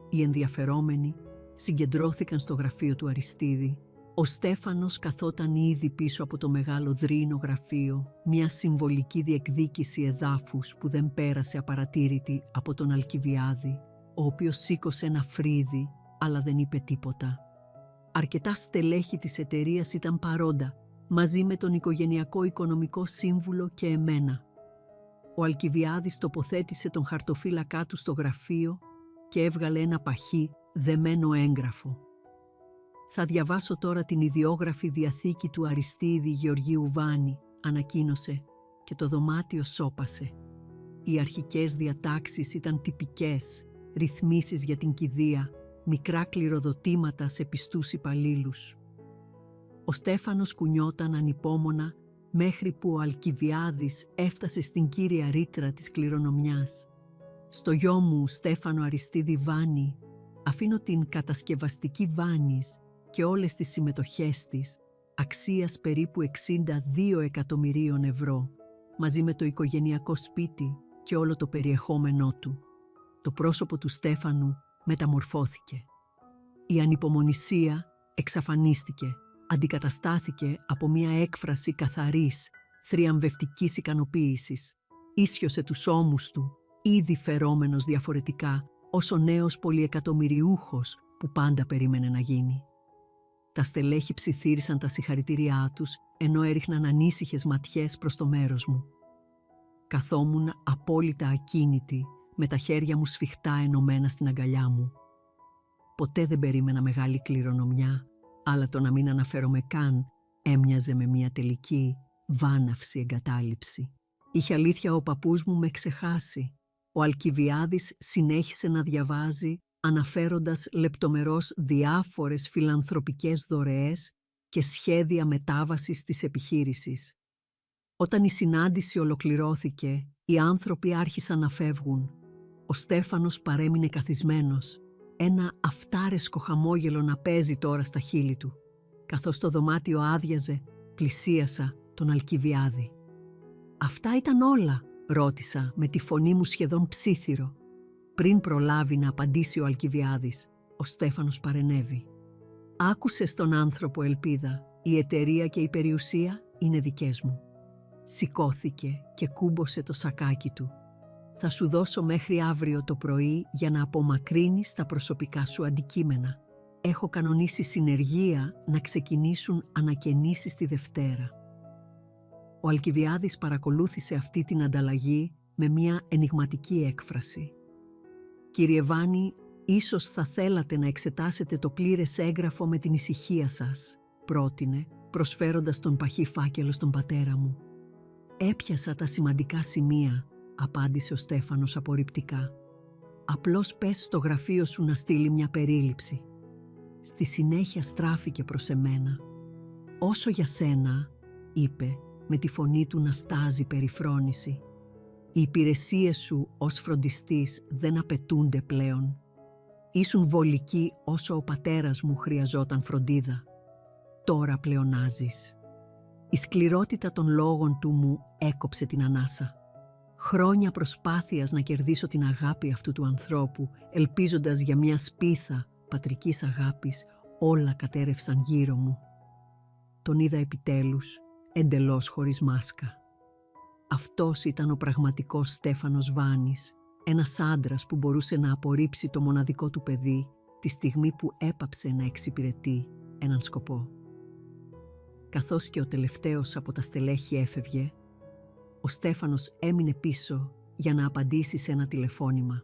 Οι ενδιαφερόμενοι συγκεντρώθηκαν στο γραφείο του Αριστίδη. Ο Στέφανος καθόταν ήδη πίσω από το μεγάλο δρύινο γραφείο, μια συμβολική διεκδίκηση εδάφους που δεν πέρασε απαρατήρητη από τον Αλκιβιάδη, ο οποίος σήκωσε ένα φρύδι, αλλά δεν είπε τίποτα. Αρκετά στελέχη της εταιρείας ήταν παρόντα, μαζί με τον οικογενειακό οικονομικό σύμβουλο και εμένα. Ο Αλκιβιάδης τοποθέτησε τον χαρτοφύλακά του στο γραφείο και έβγαλε ένα παχύ, δεμένο έγγραφο. «Θα διαβάσω τώρα την ιδιόγραφη διαθήκη του Αριστίδη Γεωργίου Βάνη», ανακοίνωσε, και το δωμάτιο σώπασε. Οι αρχικές διατάξεις ήταν τυπικές, ρυθμίσεις για την κηδεία, μικρά κληροδοτήματα σε πιστούς υπαλλήλους. Ο Στέφανος κουνιόταν ανυπόμονα μέχρι που ο Αλκιβιάδης έφτασε στην κύρια ρήτρα της κληρονομιάς. «Στο γιο μου Στέφανο Αριστίδη Βάνη αφήνω την κατασκευαστική Βάνης και όλες τις συμμετοχές της, αξίας περίπου 62 εκατομμυρίων ευρώ, μαζί με το οικογενειακό σπίτι και όλο το περιεχόμενό του». Το πρόσωπο του Στέφανου μεταμορφώθηκε. Η ανυπομονησία εξαφανίστηκε, αντικαταστάθηκε από μια έκφραση καθαρής, θριαμβευτικής ικανοποίησης. Ίσιοσε τους ώμους του, ήδη φερόμενος διαφορετικά, ως ο νέος πολυεκατομμυριούχος που πάντα περίμενε να γίνει. Τα στελέχη ψιθύρισαν τα συγχαρητήριά τους, ενώ έριχναν ανήσυχες ματιές προς το μέρος μου. Καθόμουν απόλυτα ακίνητη, με τα χέρια μου σφιχτά ενωμένα στην αγκαλιά μου. Ποτέ δεν περίμενα μεγάλη κληρονομιά, αλλά το να μην αναφέρομαι καν έμοιαζε με μια τελική, βάναυση εγκατάλειψη. Είχε αλήθεια ο παππούς μου με ξεχάσει. Ο Αλκιβιάδης συνέχισε να διαβάζει, αναφέροντας λεπτομερώς διάφορες φιλανθρωπικές δωρεές και σχέδια μετάβασης της επιχείρησης. Όταν η συνάντηση ολοκληρώθηκε, οι άνθρωποι άρχισαν να φεύγουν. Ο Στέφανος παρέμεινε καθισμένος, ένα αυτάρεσκο χαμόγελο να παίζει τώρα στα χείλη του. Καθώς το δωμάτιο άδειαζε, πλησίασα τον Αλκιβιάδη. «Αυτά ήταν όλα?» ρώτησα με τη φωνή μου σχεδόν ψίθυρο. Πριν προλάβει να απαντήσει ο Αλκιβιάδης, ο Στέφανος παρενέβη. «Άκουσες τον άνθρωπο, Ελπίδα, η εταιρεία και η περιουσία είναι δικές μου». Σηκώθηκε και κούμπωσε το σακάκι του. «Θα σου δώσω μέχρι αύριο το πρωί για να απομακρύνεις τα προσωπικά σου αντικείμενα. Έχω κανονίσει συνεργεία να ξεκινήσουν ανακαινήσεις τη Δευτέρα». Ο Αλκιβιάδης παρακολούθησε αυτή την ανταλλαγή με μια ενιγματική έκφραση. «Κύριε Βάνη, ίσως θα θέλατε να εξετάσετε το πλήρες έγγραφο με την ησυχία σας», πρότεινε, προσφέροντας τον παχύ φάκελο στον πατέρα μου. «Έπιασα τα σημαντικά σημεία», απάντησε ο Στέφανος απορριπτικά. «Απλώς πες στο γραφείο σου να στείλει μια περίληψη». Στη συνέχεια στράφηκε προς εμένα. «Όσο για σένα», είπε, με τη φωνή του να στάζει περιφρόνηση, «οι υπηρεσίες σου ως φροντιστής δεν απαιτούνται πλέον. Ήσουν βολική όσο ο πατέρας μου χρειαζόταν φροντίδα. Τώρα πλεονάζεις». Η σκληρότητα των λόγων του μου έκοψε την ανάσα. Χρόνια προσπάθειας να κερδίσω την αγάπη αυτού του ανθρώπου, ελπίζοντας για μια σπίθα πατρικής αγάπης, όλα κατέρευσαν γύρω μου. Τον είδα επιτέλους, εντελώς χωρίς μάσκα. Αυτός ήταν ο πραγματικός Στέφανος Βάνης, ένας άντρας που μπορούσε να απορρίψει το μοναδικό του παιδί τη στιγμή που έπαψε να εξυπηρετεί έναν σκοπό. Καθώς και ο τελευταίος από τα στελέχη έφευγε, ο Στέφανος έμεινε πίσω για να απαντήσει σε ένα τηλεφώνημα.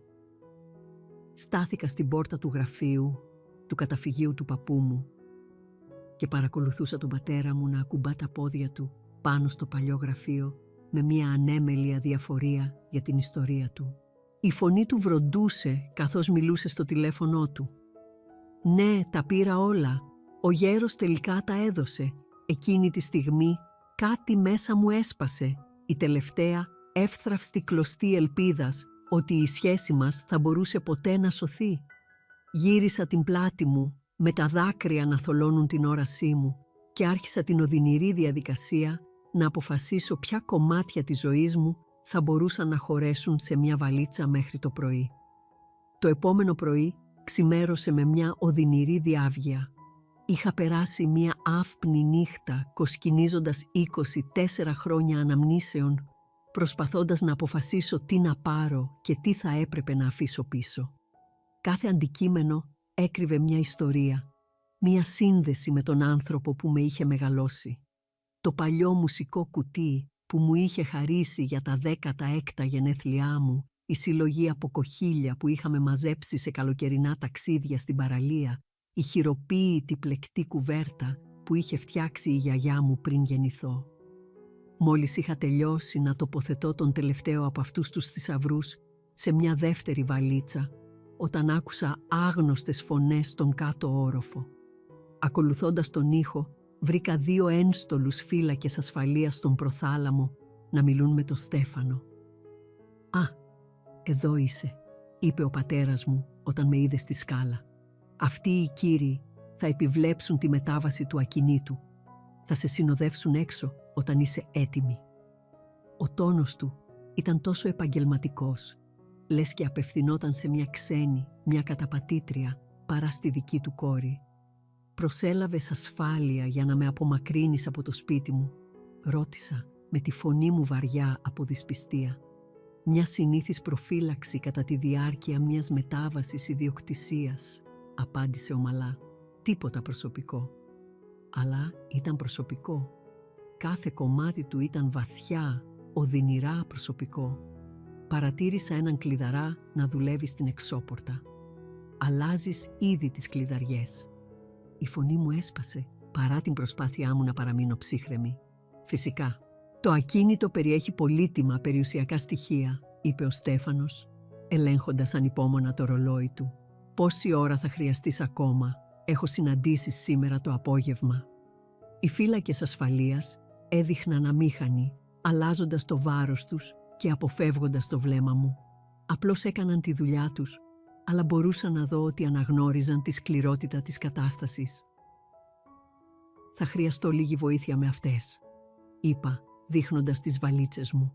Στάθηκα στην πόρτα του γραφείου, του καταφυγείου του παππού μου και παρακολουθούσα τον πατέρα μου να ακουμπά τα πόδια του πάνω στο παλιό γραφείο με μια ανέμελη αδιαφορία για την ιστορία του. Η φωνή του βροντούσε καθώς μιλούσε στο τηλέφωνό του. «Ναι, τα πήρα όλα. Ο γέρος τελικά τα έδωσε. Εκείνη τη στιγμή κάτι μέσα μου έσπασε, η τελευταία εύθραυστη κλωστή ελπίδας ότι η σχέση μας θα μπορούσε ποτέ να σωθεί. Γύρισα την πλάτη μου, με τα δάκρυα να θολώνουν την όρασή μου και άρχισα την οδυνηρή διαδικασία να αποφασίσω ποια κομμάτια της ζωής μου θα μπορούσαν να χωρέσουν σε μια βαλίτσα μέχρι το πρωί. Το επόμενο πρωί ξημέρωσε με μια οδυνηρή διάβγεια. Είχα περάσει μια άφπνη νύχτα κοσκινίζοντας 24 χρόνια αναμνήσεων, προσπαθώντας να αποφασίσω τι να πάρω και τι θα έπρεπε να αφήσω πίσω. Κάθε αντικείμενο έκρυβε μια ιστορία, μια σύνδεση με τον άνθρωπο που με είχε μεγαλώσει. Το παλιό μουσικό κουτί που μου είχε χαρίσει για τα 16 γενέθλιά μου, η συλλογή από κοχύλια που είχαμε μαζέψει σε καλοκαιρινά ταξίδια στην παραλία, η χειροποίητη πλεκτή κουβέρτα που είχε φτιάξει η γιαγιά μου πριν γεννηθώ. Μόλις είχα τελειώσει να τοποθετώ τον τελευταίο από αυτούς τους θησαυρούς σε μια δεύτερη βαλίτσα, όταν άκουσα άγνωστες φωνές στον κάτω όροφο. Ακολουθώντας τον ήχο, βρήκα 2 ένστολους φύλακες ασφαλείας στον προθάλαμο να μιλούν με τον Στέφανο. «Α, εδώ είσαι», είπε ο πατέρας μου όταν με είδε στη σκάλα. «Αυτοί οι κύριοι θα επιβλέψουν τη μετάβαση του ακινήτου. Θα σε συνοδεύσουν έξω όταν είσαι έτοιμη». Ο τόνος του ήταν τόσο επαγγελματικός, λες και απευθυνόταν σε μια ξένη, μια καταπατήτρια, παρά στη δική του κόρη. «Προσέλαβες ασφάλεια για να με απομακρύνεις από το σπίτι μου?» ρώτησα με τη φωνή μου βαριά από δυσπιστία. «Μια συνήθις προφύλαξη κατά τη διάρκεια μιας μετάβασης ιδιοκτησίας», απάντησε ομαλά. «Τίποτα προσωπικό». Αλλά ήταν προσωπικό. Κάθε κομμάτι του ήταν βαθιά, οδυνηρά προσωπικό. παρατήρησα έναν κλειδαρά να δουλεύει στην εξώπορτα. «Αλλάζεις ήδη τις κλειδαριές». Η φωνή μου έσπασε, παρά την προσπάθειά μου να παραμείνω ψύχρεμη. «Φυσικά. Το ακίνητο περιέχει πολύτιμα περιουσιακά στοιχεία», είπε ο Στέφανος, ελέγχοντας ανυπόμονα το ρολόι του. «Πόση ώρα θα χρειαστείς ακόμα? Έχω συναντήσεις σήμερα το απόγευμα». Οι φύλακες ασφαλείας έδειχναν αμήχανοι, αλλάζοντας το βάρος τους και αποφεύγοντας το βλέμμα μου. Απλώς έκαναν τη δουλειά τους, αλλά μπορούσα να δω ότι αναγνώριζαν τη σκληρότητα της κατάστασης. «Θα χρειαστώ λίγη βοήθεια με αυτές», είπα, δείχνοντας τις βαλίτσες μου.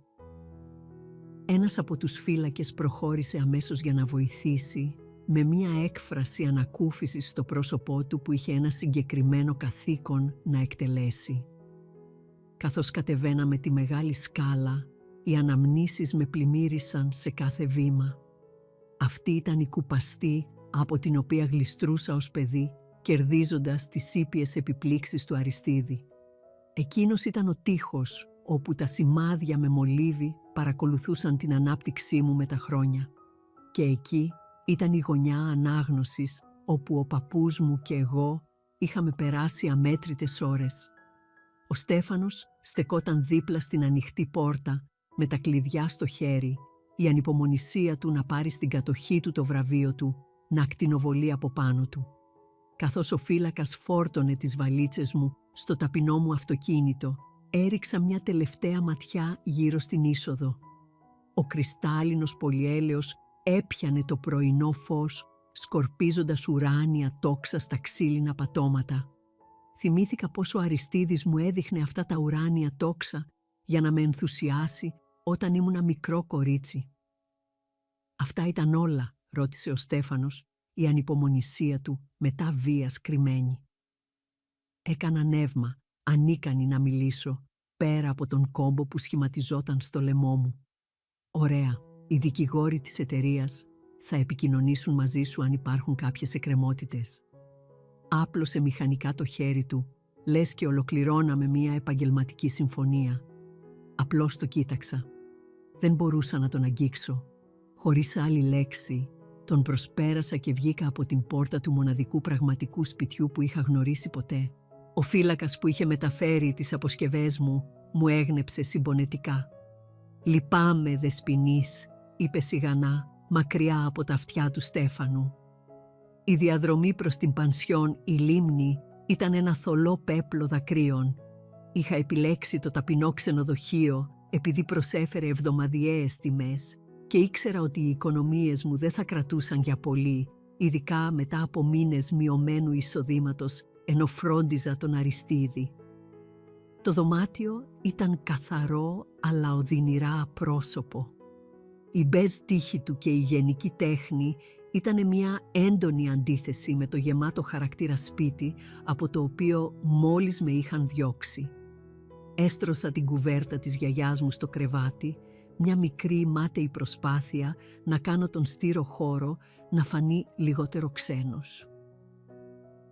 Ένας από τους φύλακες προχώρησε αμέσως για να βοηθήσει, με μία έκφραση ανακούφισης στο πρόσωπό του που είχε ένα συγκεκριμένο καθήκον να εκτελέσει. Καθώς κατεβαίναμε τη μεγάλη σκάλα, οι αναμνήσεις με πλημμύρισαν σε κάθε βήμα. Αυτή ήταν η κουπαστή από την οποία γλιστρούσα ως παιδί, κερδίζοντας τις ήπιες επιπλήξεις του Αριστίδη. Εκείνος ήταν ο τοίχος όπου τα σημάδια με μολύβι παρακολουθούσαν την ανάπτυξή μου με τα χρόνια. Και εκεί ήταν η γωνιά ανάγνωσης όπου ο παππούς μου και εγώ είχαμε περάσει αμέτρητες ώρες. Ο Στέφανος στεκόταν δίπλα στην ανοιχτή πόρτα με τα κλειδιά στο χέρι, η ανυπομονησία του να πάρει στην κατοχή του το βραβείο του, να ακτινοβολεί από πάνω του. Καθώς ο φύλακας φόρτωνε τις βαλίτσες μου στο ταπεινό μου αυτοκίνητο, έριξα μια τελευταία ματιά γύρω στην είσοδο. Ο κρυστάλλινος πολυέλαιος έπιανε το πρωινό φως, σκορπίζοντας ουράνια τόξα στα ξύλινα πατώματα. Θυμήθηκα πως ο Αριστίδης μου έδειχνε αυτά τα ουράνια τόξα για να με ενθουσιάσει όταν ήμουνα μικρό κορίτσι. «Αυτά ήταν όλα?» ρώτησε ο Στέφανος, η ανυπομονησία του μετά βίας κρυμμένη. Έκανα νεύμα, ανίκανη να μιλήσω, πέρα από τον κόμπο που σχηματιζόταν στο λαιμό μου. «Ωραία, οι δικηγόροι της εταιρείας θα επικοινωνήσουν μαζί σου αν υπάρχουν κάποιες εκκρεμότητες». Άπλωσε μηχανικά το χέρι του, λες και ολοκληρώναμε μία επαγγελματική συμφωνία. Απλώς το κοίταξα. Δεν μπορούσα να τον αγγίξω. Χωρίς άλλη λέξη, τον προσπέρασα και βγήκα από την πόρτα του μοναδικού πραγματικού σπιτιού που είχα γνωρίσει ποτέ. Ο φύλακας που είχε μεταφέρει τις αποσκευές μου, μου έγνεψε συμπονετικά. «Λυπάμαι, Δεσποινής», είπε σιγανά, μακριά από τα αυτιά του Στέφανου. Η διαδρομή προς την πανσιόν «Η Λίμνη» ήταν ένα θολό πέπλο δακρύων. Είχα επιλέξει το ταπεινό ξενοδοχείο επειδή προσέφερε εβδομαδιαίες τιμές και ήξερα ότι οι οικονομίες μου δεν θα κρατούσαν για πολύ, ειδικά μετά από μήνες μειωμένου εισοδήματος, ενώ φρόντιζα τον Αριστίδη. Το δωμάτιο ήταν καθαρό αλλά οδυνηρά απρόσωπο. Η μπεζ τύχη του και η γενική τέχνη ήταν μια έντονη αντίθεση με το γεμάτο χαρακτήρα σπίτι από το οποίο μόλις με είχαν διώξει. Έστρωσα την κουβέρτα της γιαγιάς μου στο κρεβάτι, μια μικρή μάταιη προσπάθεια να κάνω τον στήρο χώρο να φανεί λιγότερο ξένος.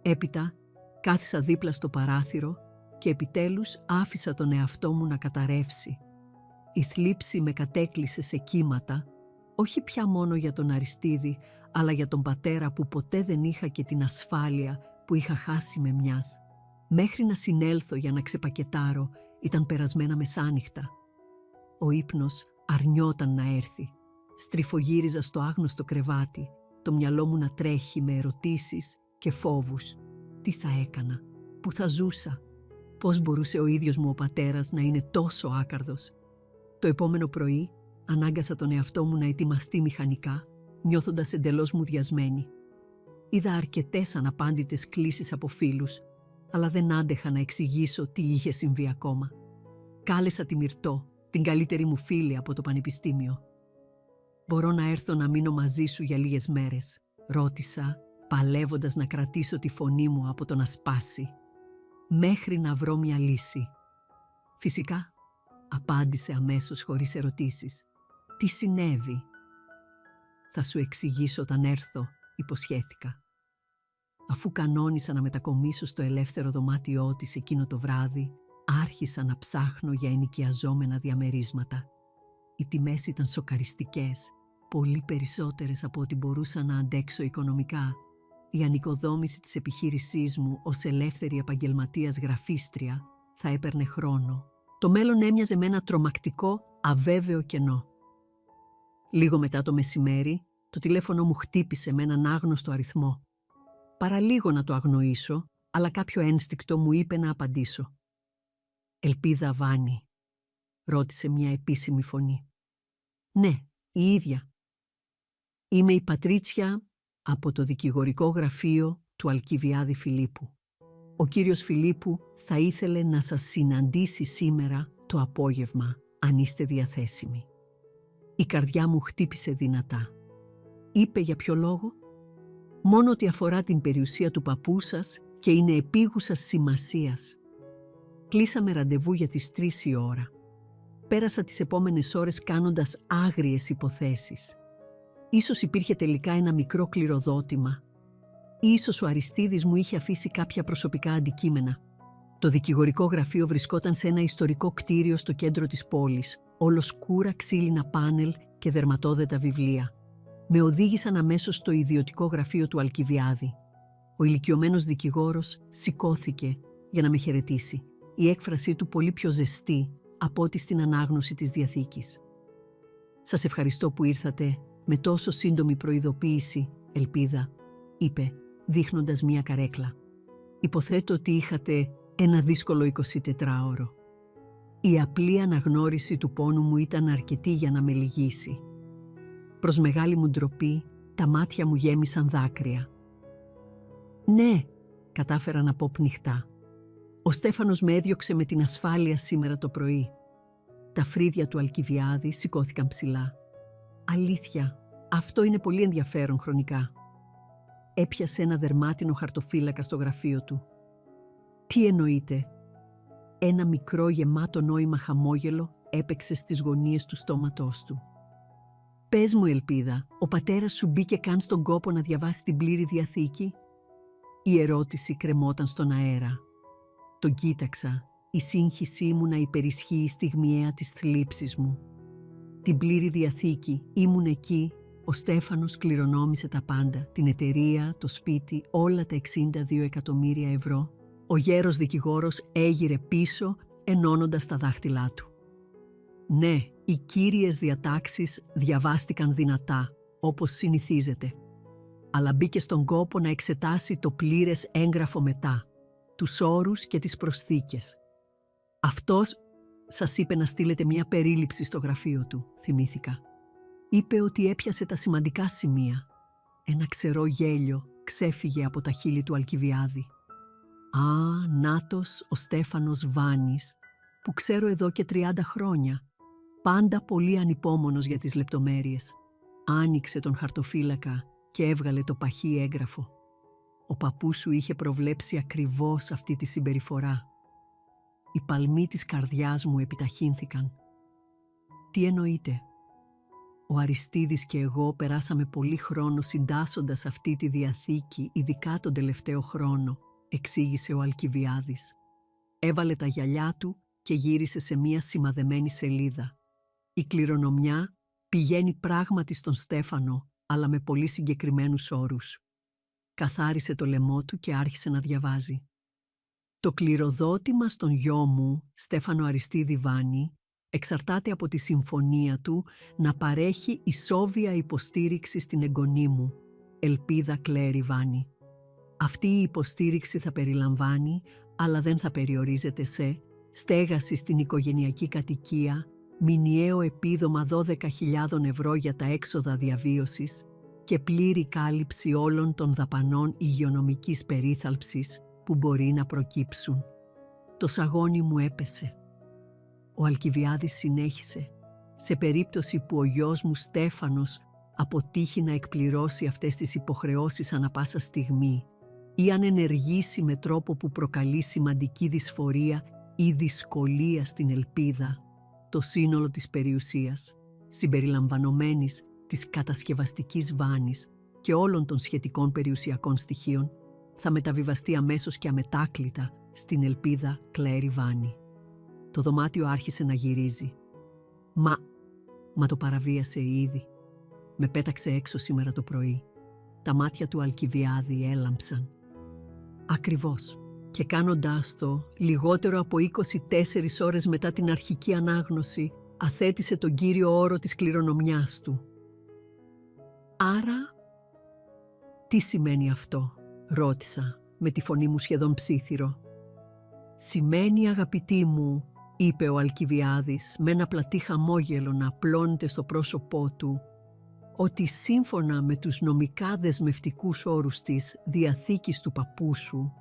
Έπειτα κάθισα δίπλα στο παράθυρο και επιτέλους άφησα τον εαυτό μου να καταρρεύσει. Η θλίψη με κατέκλυσε σε κύματα, όχι πια μόνο για τον Αριστίδη, αλλά για τον πατέρα που ποτέ δεν είχα και την ασφάλεια που είχα χάσει με μιας. Μέχρι να συνέλθω για να ξεπακετάρω ήταν περασμένα μεσάνυχτα. Ο ύπνος αρνιόταν να έρθει. Στριφογύριζα στο άγνωστο κρεβάτι, το μυαλό μου να τρέχει με ερωτήσεις και φόβους. Τι θα έκανα, πού θα ζούσα, πώς μπορούσε ο ίδιος μου ο πατέρας να είναι τόσο άκαρδος. Το επόμενο πρωί ανάγκασα τον εαυτό μου να ετοιμαστεί μηχανικά, νιώθοντας εντελώς μουδιασμένη. Είδα αρκετές αναπάντητες κλήσεις από φίλους, αλλά δεν άντεχα να εξηγήσω τι είχε συμβεί ακόμα. Κάλεσα τη Μυρτώ, την καλύτερη μου φίλη από το πανεπιστήμιο. «Μπορώ να έρθω να μείνω μαζί σου για λίγες μέρες?» ρώτησα, παλεύοντας να κρατήσω τη φωνή μου από το να σπάσει. «Μέχρι να βρω μια λύση». «Φυσικά», απάντησε αμέσως χωρίς ερωτήσεις. «Τι συνέβη?» «Θα σου εξηγήσω όταν έρθω», υποσχέθηκα. Αφού κανόνισα να μετακομίσω στο ελεύθερο δωμάτιό της εκείνο το βράδυ, άρχισα να ψάχνω για ενοικιαζόμενα διαμερίσματα. Οι τιμές ήταν σοκαριστικές, πολύ περισσότερες από ό,τι μπορούσα να αντέξω οικονομικά. Η ανοικοδόμηση της επιχείρησής μου ως ελεύθερη επαγγελματίας γραφίστρια θα έπαιρνε χρόνο. Το μέλλον έμοιαζε με ένα τρομακτικό, αβέβαιο κενό. Λίγο μετά το μεσημέρι, το τηλέφωνο μου χτύπησε με έναν άγνωστο αριθμό. Παραλίγο να το αγνοήσω, αλλά κάποιο ένστικτο μου είπε να απαντήσω. «Ελπίδα Βάνη», ρώτησε μια επίσημη φωνή. «Ναι, η ίδια». «Είμαι η Πατρίτσια από το δικηγορικό γραφείο του Αλκιβιάδη Φιλίππου. Ο κύριος Φιλίππου θα ήθελε να σας συναντήσει σήμερα το απόγευμα, αν είστε διαθέσιμοι». Η καρδιά μου χτύπησε δυνατά. Είπε για ποιο λόγο? Μόνο ότι αφορά την περιουσία του παππού σας και είναι επίγουσας σημασίας. Κλείσαμε ραντεβού για τις 3 η ώρα. Πέρασα τις επόμενες ώρες κάνοντας άγριες υποθέσεις. Ίσως υπήρχε τελικά ένα μικρό κληροδότημα. Ίσως ο Αριστίδης μου είχε αφήσει κάποια προσωπικά αντικείμενα. Το δικηγορικό γραφείο βρισκόταν σε ένα ιστορικό κτίριο στο κέντρο της πόλης, όλο σκούρα ξύλινα πάνελ και δερματόδετα βιβλία. Με οδήγησαν αμέσως στο ιδιωτικό γραφείο του Αλκιβιάδη. Ο ηλικιωμένος δικηγόρος σηκώθηκε για να με χαιρετήσει, η έκφρασή του πολύ πιο ζεστή από ό,τι στην ανάγνωση της διαθήκης. «Σας ευχαριστώ που ήρθατε με τόσο σύντομη προειδοποίηση, Ελπίδα», είπε, δείχνοντας μία καρέκλα. «Υποθέτω ότι είχατε ένα δύσκολο 24ωρο. Η απλή αναγνώριση του πόνου μου ήταν αρκετή για να με λυγίσει. Προς μεγάλη μου ντροπή, τα μάτια μου γέμισαν δάκρυα. «Ναι», κατάφερα να πω πνιχτά. «Ο Στέφανος με έδιωξε με την ασφάλεια σήμερα το πρωί». Τα φρύδια του Αλκιβιάδη σηκώθηκαν ψηλά. «Αλήθεια, αυτό είναι πολύ ενδιαφέρον χρονικά». Έπιασε ένα δερμάτινο χαρτοφύλακα στο γραφείο του. «Τι εννοείτε?» Ένα μικρό γεμάτο νόημα χαμόγελο έπαιξε στις γωνίες του στόματός του. «Πες μου, Ελπίδα, ο πατέρας σου μπήκε καν στον κόπο να διαβάσει την πλήρη διαθήκη?» Η ερώτηση κρεμόταν στον αέρα. Τον κοίταξα, η σύγχυσή μου να υπερισχύει στιγμιαία της θλίψης μου. Την πλήρη διαθήκη, ήμουν εκεί, ο Στέφανος κληρονόμησε τα πάντα, την εταιρεία, το σπίτι, όλα τα 62 εκατομμύρια ευρώ. Ο γέρος δικηγόρος έγειρε πίσω, ενώνοντας τα δάχτυλά του. «Ναι, οι κύριες διατάξεις διαβάστηκαν δυνατά, όπως συνηθίζεται. Αλλά μπήκε στον κόπο να εξετάσει το πλήρες έγγραφο μετά, τους όρους και τις προσθήκες. Αυτός σας είπε να στείλετε μια περίληψη στο γραφείο του», θυμήθηκα. Είπε ότι έπιασε τα σημαντικά σημεία. Ένα ξερό γέλιο ξέφυγε από τα χείλη του Αλκιβιάδη. «Α, νάτος ο Στέφανος Βάνης, που ξέρω εδώ και 30 χρόνια. Πάντα πολύ ανυπόμονος για τις λεπτομέρειες». Άνοιξε τον χαρτοφύλακα και έβγαλε το παχύ έγγραφο. Ο παππούς σου είχε προβλέψει ακριβώς αυτή τη συμπεριφορά. Οι παλμοί της καρδιάς μου επιταχύνθηκαν. «Τι εννοείτε?» «Ο Αριστίδης και εγώ περάσαμε πολύ χρόνο συντάσσοντας αυτή τη διαθήκη, ειδικά τον τελευταίο χρόνο», εξήγησε ο Αλκιβιάδης. Έβαλε τα γυαλιά του και γύρισε σε μία σημαδεμένη σελίδα. «Η κληρονομιά πηγαίνει πράγματι στον Στέφανο, αλλά με πολύ συγκεκριμένους όρους». Καθάρισε το λαιμό του και άρχισε να διαβάζει. «Το κληροδότημα στον γιο μου, Στέφανο Αριστίδη Βάνη, εξαρτάται από τη συμφωνία του να παρέχει ισόβια υποστήριξη στην εγγονή μου, Ελπίδα Κλέρη Βάνη. Αυτή η υποστήριξη θα περιλαμβάνει, αλλά δεν θα περιορίζεται σε, στέγαση στην οικογενειακή κατοικία, μηνιαίο επίδομα 12.000 ευρώ για τα έξοδα διαβίωσης και πλήρη κάλυψη όλων των δαπανών υγειονομικής περίθαλψης που μπορεί να προκύψουν». Το σαγόνι μου έπεσε. Ο Αλκιβιάδης συνέχισε. «Σε περίπτωση που ο γιος μου Στέφανος αποτύχει να εκπληρώσει αυτές τις υποχρεώσεις ανα πάσα στιγμή ή αν ενεργήσει με τρόπο που προκαλεί σημαντική δυσφορία ή δυσκολία στην ελπίδα, το σύνολο της περιουσίας, συμπεριλαμβανομένης της κατασκευαστικής βάνης και όλων των σχετικών περιουσιακών στοιχείων, θα μεταβιβαστεί αμέσως και αμετάκλητα στην Ελπίδα Κλέρη Βάνη». Το δωμάτιο άρχισε να γυρίζει. «Μα Μα το παραβίασε ήδη. Με πέταξε έξω σήμερα το πρωί. Τα μάτια του Αλκιβιάδη έλαμψαν. Ακριβώς. Και κάνοντάς το, λιγότερο από 24 ώρες μετά την αρχική ανάγνωση, αθέτησε τον κύριο όρο της κληρονομιάς του. Άρα, τι σημαίνει αυτό, ρώτησα, με τη φωνή μου σχεδόν ψίθυρο. Σημαίνει, αγαπητή μου, είπε ο Αλκιβιάδης με ένα πλατή χαμόγελο να απλώνεται στο πρόσωπό του, ότι σύμφωνα με τους νομικά δεσμευτικούς όρους της διαθήκης του παππού σου,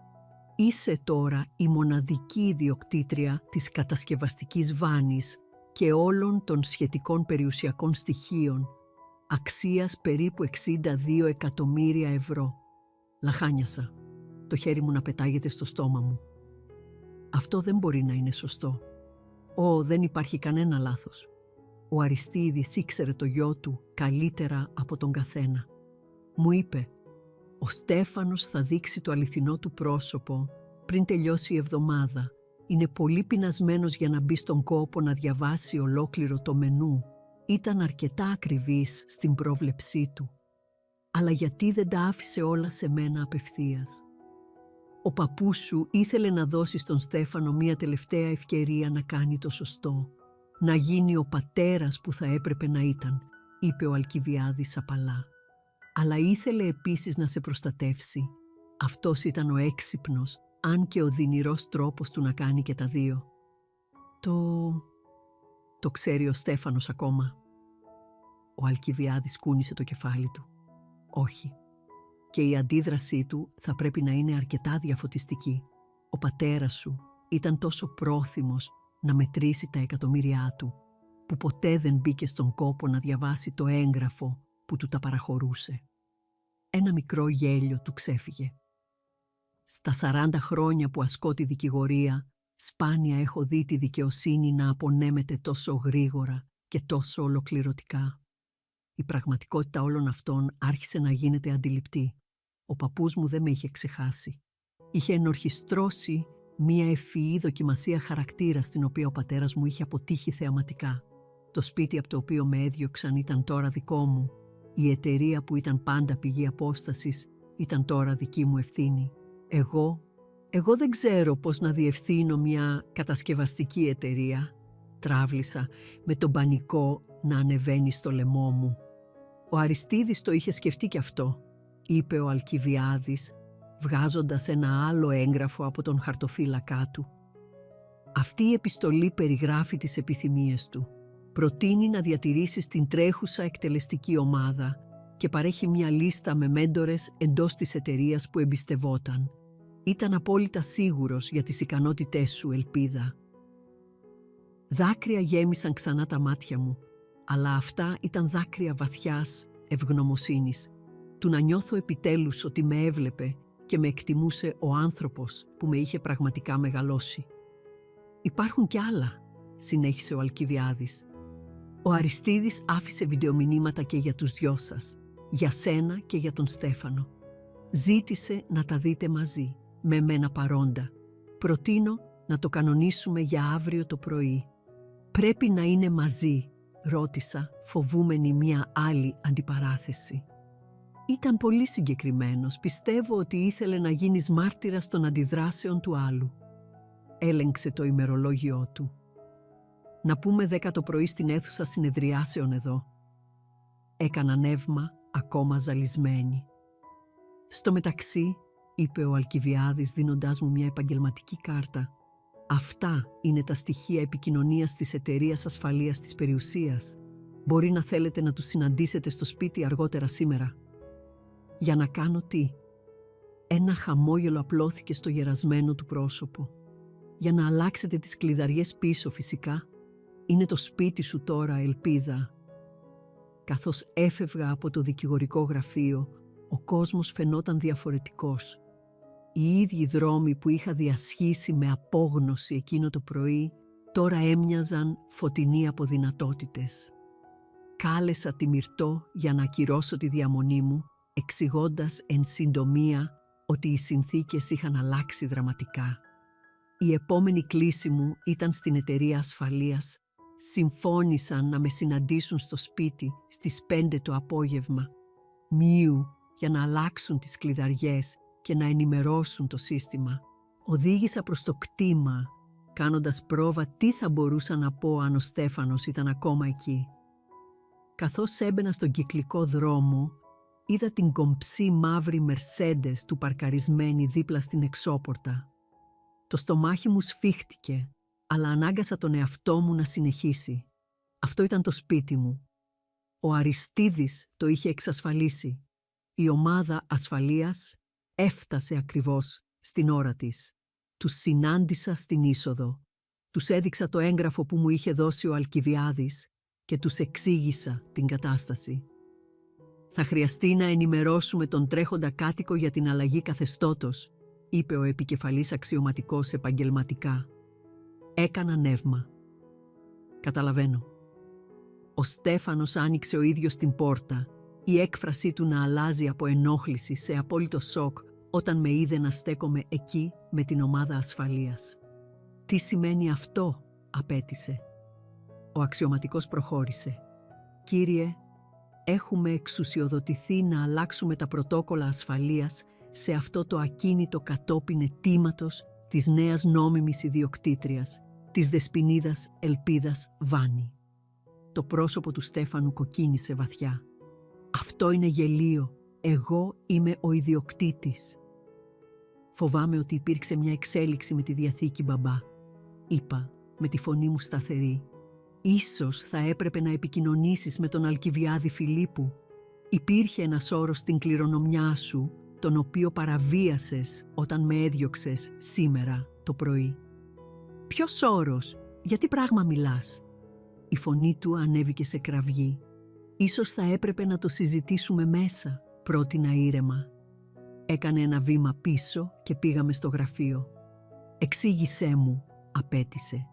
είσαι τώρα η μοναδική ιδιοκτήτρια της κατασκευαστικής βάνης και όλων των σχετικών περιουσιακών στοιχείων, αξίας περίπου 62 εκατομμύρια ευρώ. Λαχάνιασα, το χέρι μου να πετάγεται στο στόμα μου. Αυτό δεν μπορεί να είναι σωστό. Δεν υπάρχει κανένα λάθος. Ο Αριστίδης ήξερε το γιο του καλύτερα από τον καθένα. Μου είπε, ο Στέφανος θα δείξει το αληθινό του πρόσωπο πριν τελειώσει η εβδομάδα. Είναι πολύ πεινασμένος για να μπει στον κόπο να διαβάσει ολόκληρο το μενού. Ήταν αρκετά ακριβής στην πρόβλεψή του. Αλλά γιατί δεν τα άφησε όλα σε μένα απευθείας? Ο παππούς σου ήθελε να δώσει στον Στέφανο μία τελευταία ευκαιρία να κάνει το σωστό. Να γίνει ο πατέρας που θα έπρεπε να ήταν, είπε ο Αλκιβιάδης απαλά. Αλλά ήθελε επίσης να σε προστατεύσει. Αυτός ήταν ο έξυπνος, αν και ο δυνηρός τρόπος του να κάνει και τα δύο. Το ξέρει ο Στέφανος ακόμα? Ο Αλκιβιάδης κούνησε το κεφάλι του. Όχι. Και η αντίδρασή του θα πρέπει να είναι αρκετά διαφωτιστική. Ο πατέρας σου ήταν τόσο πρόθυμος να μετρήσει τα εκατομμύρια του, που ποτέ δεν μπήκε στον κόπο να διαβάσει το έγγραφο που του τα παραχωρούσε. Ένα μικρό γέλιο του ξέφυγε. Στα 40 χρόνια που ασκώ τη δικηγορία, σπάνια έχω δει τη δικαιοσύνη να απονέμεται τόσο γρήγορα και τόσο ολοκληρωτικά. Η πραγματικότητα όλων αυτών άρχισε να γίνεται αντιληπτή. Ο παππούς μου δεν με είχε ξεχάσει. Είχε ενορχιστρώσει μία ευφυή δοκιμασία χαρακτήρα στην οποία ο πατέρας μου είχε αποτύχει θεαματικά. Το σπίτι από το οποίο με έδιωξαν ήταν τώρα δικό μου. Η εταιρεία που ήταν πάντα πηγή απόστασης ήταν τώρα δική μου ευθύνη. Εγώ δεν ξέρω πώς να διευθύνω μια κατασκευαστική εταιρεία. Τράβλησα με τον πανικό να ανεβαίνει στο λαιμό μου. Ο Αριστίδης το είχε σκεφτεί κι αυτό, είπε ο Αλκιβιάδης, βγάζοντας ένα άλλο έγγραφο από τον χαρτοφύλακά του. Αυτή η επιστολή περιγράφει τις επιθυμίες του. Προτείνει να διατηρήσεις την τρέχουσα εκτελεστική ομάδα και παρέχει μια λίστα με μέντορες εντός της εταιρείας που εμπιστευόταν. Ήταν απόλυτα σίγουρος για τις ικανότητές σου, Ελπίδα. Δάκρυα γέμισαν ξανά τα μάτια μου, αλλά αυτά ήταν δάκρυα βαθιάς ευγνωμοσύνης, του να νιώθω επιτέλους ότι με έβλεπε και με εκτιμούσε ο άνθρωπος που με είχε πραγματικά μεγαλώσει. «Υπάρχουν κι άλλα», συνέχισε ο Αλκιβιάδης. «Ο Αριστίδης άφησε βιντεομηνύματα και για τους δυο σας, για σένα και για τον Στέφανο. Ζήτησε να τα δείτε μαζί, με μένα παρόντα. Προτείνω να το κανονίσουμε για αύριο το πρωί». «Πρέπει να είναι μαζί», ρώτησα, φοβούμενη μια άλλη αντιπαράθεση. Ήταν πολύ συγκεκριμένος. Πιστεύω ότι ήθελε να γίνεις μάρτυρας των αντιδράσεων του άλλου. Έλεγξε το ημερολόγιό του. «Να πούμε 10 το πρωί στην αίθουσα συνεδριάσεων εδώ». Έκανα νεύμα, ακόμα ζαλισμένη. «Στο μεταξύ», είπε ο Αλκιβιάδης δίνοντάς μου μια επαγγελματική κάρτα, «αυτά είναι τα στοιχεία επικοινωνίας της εταιρείας ασφαλείας της περιουσίας. Μπορεί να θέλετε να τους συναντήσετε στο σπίτι αργότερα σήμερα». «Για να κάνω τι?» Ένα χαμόγελο απλώθηκε στο γερασμένο του πρόσωπο. «Για να αλλάξετε τις κλειδαριές πίσω φυσικά. Είναι το σπίτι σου τώρα, Ελπίδα». Καθώς έφευγα από το δικηγορικό γραφείο, ο κόσμος φαινόταν διαφορετικός. Οι ίδιοι δρόμοι που είχα διασχίσει με απόγνωση εκείνο το πρωί, τώρα έμοιαζαν φωτεινοί από δυνατότητες. Κάλεσα τη Μυρτώ για να ακυρώσω τη διαμονή μου, εξηγώντας εν συντομία ότι οι συνθήκες είχαν αλλάξει δραματικά. Η επόμενη κλήση μου ήταν στην εταιρεία ασφαλείας, συμφώνησαν να με συναντήσουν στο σπίτι στις 5 το απόγευμα, μιου, για να αλλάξουν τις κλειδαριές και να ενημερώσουν το σύστημα. Οδήγησα προς το κτήμα, κάνοντας πρόβα τι θα μπορούσα να πω αν ο Στέφανος ήταν ακόμα εκεί. Καθώς έμπαινα στον κυκλικό δρόμο, είδα την κομψή μαύρη Μερσέντες του παρκαρισμένη δίπλα στην εξώπορτα. Το στομάχι μου σφίχτηκε, αλλά ανάγκασα τον εαυτό μου να συνεχίσει. Αυτό ήταν το σπίτι μου. Ο Αριστίδης το είχε εξασφαλίσει. Η ομάδα ασφαλείας έφτασε ακριβώς στην ώρα της. Τους συνάντησα στην είσοδο. Τους έδειξα το έγγραφο που μου είχε δώσει ο Αλκιβιάδης και τους εξήγησα την κατάσταση. «Θα χρειαστεί να ενημερώσουμε τον τρέχοντα κάτοικο για την αλλαγή καθεστώτος», είπε ο επικεφαλής αξιωματικός επαγγελματικά. Έκανα νεύμα. «Καταλαβαίνω». Ο Στέφανος άνοιξε ο ίδιος την πόρτα, η έκφρασή του να αλλάζει από ενόχληση σε απόλυτο σοκ όταν με είδε να στέκομαι εκεί με την ομάδα ασφαλείας. «Τι σημαίνει αυτό?» απέτησε. Ο αξιωματικός προχώρησε. «Κύριε, έχουμε εξουσιοδοτηθεί να αλλάξουμε τα πρωτόκολλα ασφαλείας σε αυτό το ακίνητο κατόπιν αιτήματος της νέας νόμιμης ιδιοκτήτριας, της δεσποινίδας Ελπίδας Βάνη». Το πρόσωπο του Στέφανου κοκκίνησε βαθιά. «Αυτό είναι γελίο. Εγώ είμαι ο ιδιοκτήτης». «Φοβάμαι ότι υπήρξε μια εξέλιξη με τη διαθήκη, μπαμπά», είπα με τη φωνή μου σταθερή. «Ίσως θα έπρεπε να επικοινωνήσεις με τον Αλκιβιάδη Φιλίππου. Υπήρχε ένας όρος στην κληρονομιά σου, τον οποίο παραβίασες όταν με έδιωξες σήμερα το πρωί». «Ποιος όρος? Για τι πράγμα μιλάς?» Η φωνή του ανέβηκε σε κραυγή. «Ίσως θα έπρεπε να το συζητήσουμε μέσα», πρότεινα ήρεμα. Έκανε ένα βήμα πίσω και πήγαμε στο γραφείο. «Εξήγησέ μου», απέτησε.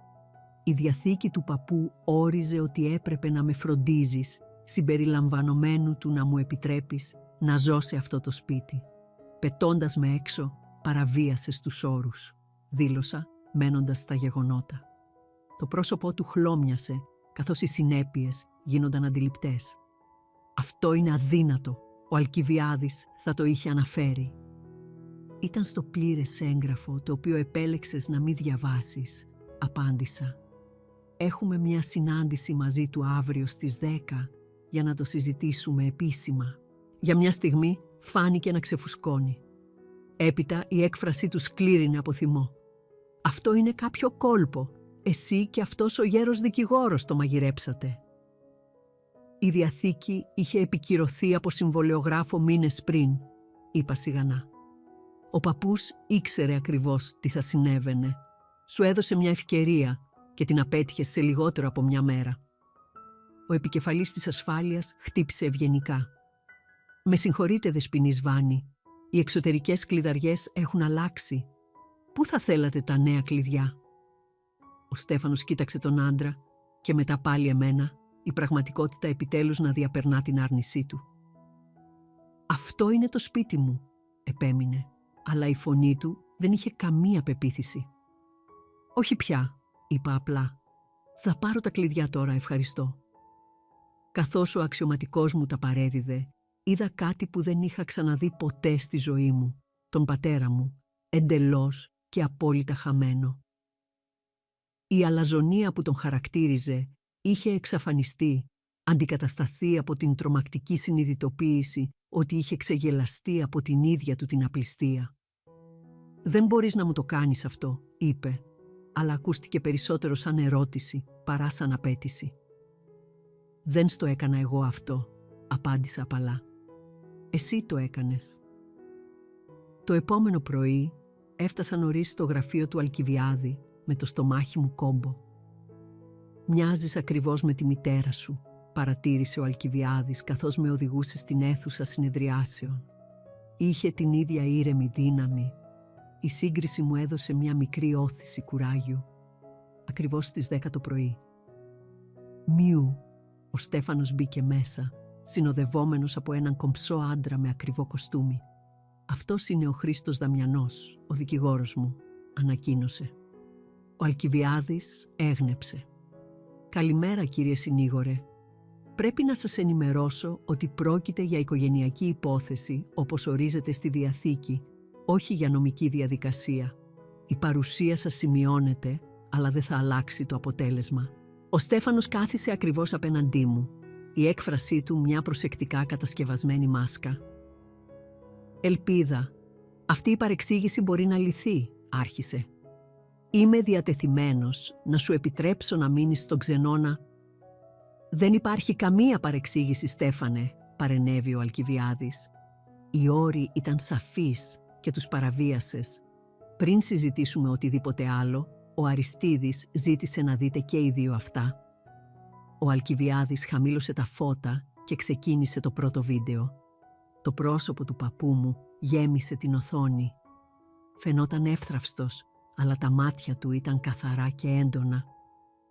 «Η διαθήκη του παππού όριζε ότι έπρεπε να με φροντίζεις, συμπεριλαμβανομένου του να μου επιτρέπεις να ζω σε αυτό το σπίτι. Πετώντας με έξω, παραβίασες τους όρους», δήλωσα, μένοντας στα γεγονότα. Το πρόσωπό του χλώμιασε, καθώς οι συνέπειες γίνονταν αντιληπτές. «Αυτό είναι αδύνατο. Ο Αλκιβιάδης θα το είχε αναφέρει». «Ήταν στο πλήρες έγγραφο το οποίο επέλεξες να μην διαβάσεις», απάντησα. «Έχουμε μια συνάντηση μαζί του αύριο στις 10 για να το συζητήσουμε επίσημα». Για μια στιγμή φάνηκε να ξεφουσκώνει. Έπειτα η έκφρασή του σκλήρινε από θυμό. «Αυτό είναι κάποιο κόλπο. Εσύ και αυτός ο γέρος δικηγόρος το μαγειρέψατε». «Η διαθήκη είχε επικυρωθεί από συμβολεογράφο μήνες πριν», είπα σιγανά. «Ο παππούς ήξερε ακριβώς τι θα συνέβαινε. Σου έδωσε μια ευκαιρία και την απέτυχες σε λιγότερο από μια μέρα». Ο επικεφαλής της ασφάλειας χτύπησε ευγενικά. «Με συγχωρείτε, δεσποινής Βάνη. Οι εξωτερικές κλειδαριές έχουν αλλάξει. Πού θα θέλατε τα νέα κλειδιά?» Ο Στέφανος κοίταξε τον άντρα και μετά πάλι εμένα, η πραγματικότητα επιτέλους να διαπερνά την άρνησή του. «Αυτό είναι το σπίτι μου», επέμεινε, αλλά η φωνή του δεν είχε καμία πεποίθηση. «Όχι πια», είπα απλά. «Θα πάρω τα κλειδιά τώρα, ευχαριστώ». Καθώς ο αξιωματικός μου τα παρέδιδε, είδα κάτι που δεν είχα ξαναδεί ποτέ στη ζωή μου, τον πατέρα μου, εντελώς και απόλυτα χαμένο. Η αλαζονία που τον χαρακτήριζε είχε εξαφανιστεί, αντικατασταθεί από την τρομακτική συνειδητοποίηση ότι είχε ξεγελαστεί από την ίδια του την απληστία. «Δεν μπορείς να μου το κάνεις αυτό», είπε, αλλά ακούστηκε περισσότερο σαν ερώτηση παρά σαν απέτηση. «Δεν στο έκανα εγώ αυτό», απάντησα απαλά. «Εσύ το έκανες». Το επόμενο πρωί έφτασα νωρίς στο γραφείο του Αλκιβιάδη με το στομάχι μου κόμπο. «Μοιάζεις ακριβώς με τη μητέρα σου», παρατήρησε ο Αλκιβιάδης καθώς με οδηγούσε στην αίθουσα συνεδριάσεων. Είχε την ίδια ήρεμη δύναμη. Η σύγκριση μου έδωσε μια μικρή όθηση κουράγιου. Ακριβώς στις 10 το πρωί. «Μιου», ο Στέφανος μπήκε μέσα, συνοδευόμενος από έναν κομψό άντρα με ακριβό κοστούμι. «Αυτός είναι ο Χρήστος Δαμιανός, ο δικηγόρος μου», ανακοίνωσε. Ο Αλκιβιάδης έγνεψε. «Καλημέρα, κύριε συνήγορε. Πρέπει να σας ενημερώσω ότι πρόκειται για οικογενειακή υπόθεση, όπως ορίζεται στη Διαθήκη, όχι για νομική διαδικασία. Η παρουσία σας σημειώνεται, αλλά δεν θα αλλάξει το αποτέλεσμα». Ο Στέφανος κάθισε ακριβώς απέναντί μου, η έκφρασή του μια προσεκτικά κατασκευασμένη μάσκα. «Ελπίδα, αυτή η παρεξήγηση μπορεί να λυθεί», άρχισε. «Είμαι διατεθειμένος να σου επιτρέψω να μείνεις στον ξενώνα». «Δεν υπάρχει καμία παρεξήγηση, Στέφανε», παρενέβη ο Αλκιβιάδης. «Οι όροι ήταν σαφείς και τους παραβίασες. Πριν συζητήσουμε οτιδήποτε άλλο, ο Αριστίδης ζήτησε να δείτε και οι δύο αυτά». Ο Αλκιβιάδης χαμήλωσε τα φώτα και ξεκίνησε το πρώτο βίντεο. Το πρόσωπο του παππού μου γέμισε την οθόνη. Φαινόταν εύθραυστος, αλλά τα μάτια του ήταν καθαρά και έντονα.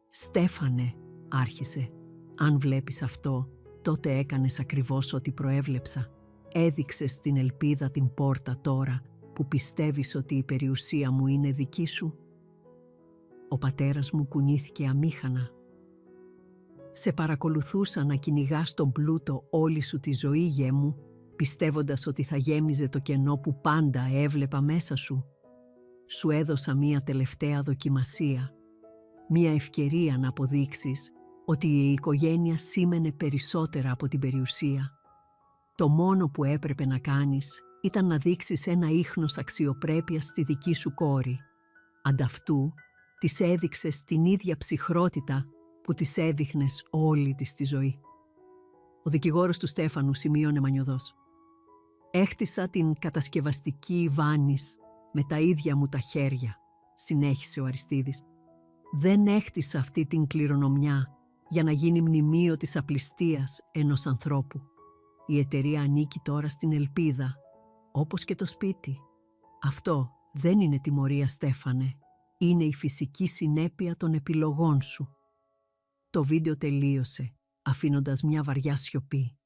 «Στέφανε», άρχισε, «αν βλέπεις αυτό, τότε έκανες ακριβώς ό,τι προέβλεψα. Έδειξες στην ελπίδα την πόρτα τώρα που πιστεύεις ότι η περιουσία μου είναι δική σου». Ο πατέρας μου κουνήθηκε αμήχανα. «Σε παρακολουθούσα να κυνηγάς τον πλούτο όλη σου τη ζωή, γιε μου, πιστεύοντας ότι θα γέμιζε το κενό που πάντα έβλεπα μέσα σου. Σου έδωσα μία τελευταία δοκιμασία, μία ευκαιρία να αποδείξεις ότι η οικογένεια σήμαινε περισσότερα από την περιουσία. Το μόνο που έπρεπε να κάνεις ήταν να δείξεις ένα ίχνος αξιοπρέπειας στη δική σου κόρη. Ανταυτού, της έδειξες την ίδια ψυχρότητα που της έδειχνες όλη της τη ζωή». Ο δικηγόρος του Στέφανου σημείωνε μανιωδώς. «Έχτισα την κατασκευαστική Βάνης με τα ίδια μου τα χέρια», συνέχισε ο Αριστίδης. «Δεν έχτισα αυτή την κληρονομιά για να γίνει μνημείο της απληστίας ενός ανθρώπου. Η εταιρεία ανήκει τώρα στην ελπίδα, όπως και το σπίτι. Αυτό δεν είναι τιμωρία, Στέφανε. Είναι η φυσική συνέπεια των επιλογών σου». Το βίντεο τελείωσε, αφήνοντας μια βαριά σιωπή.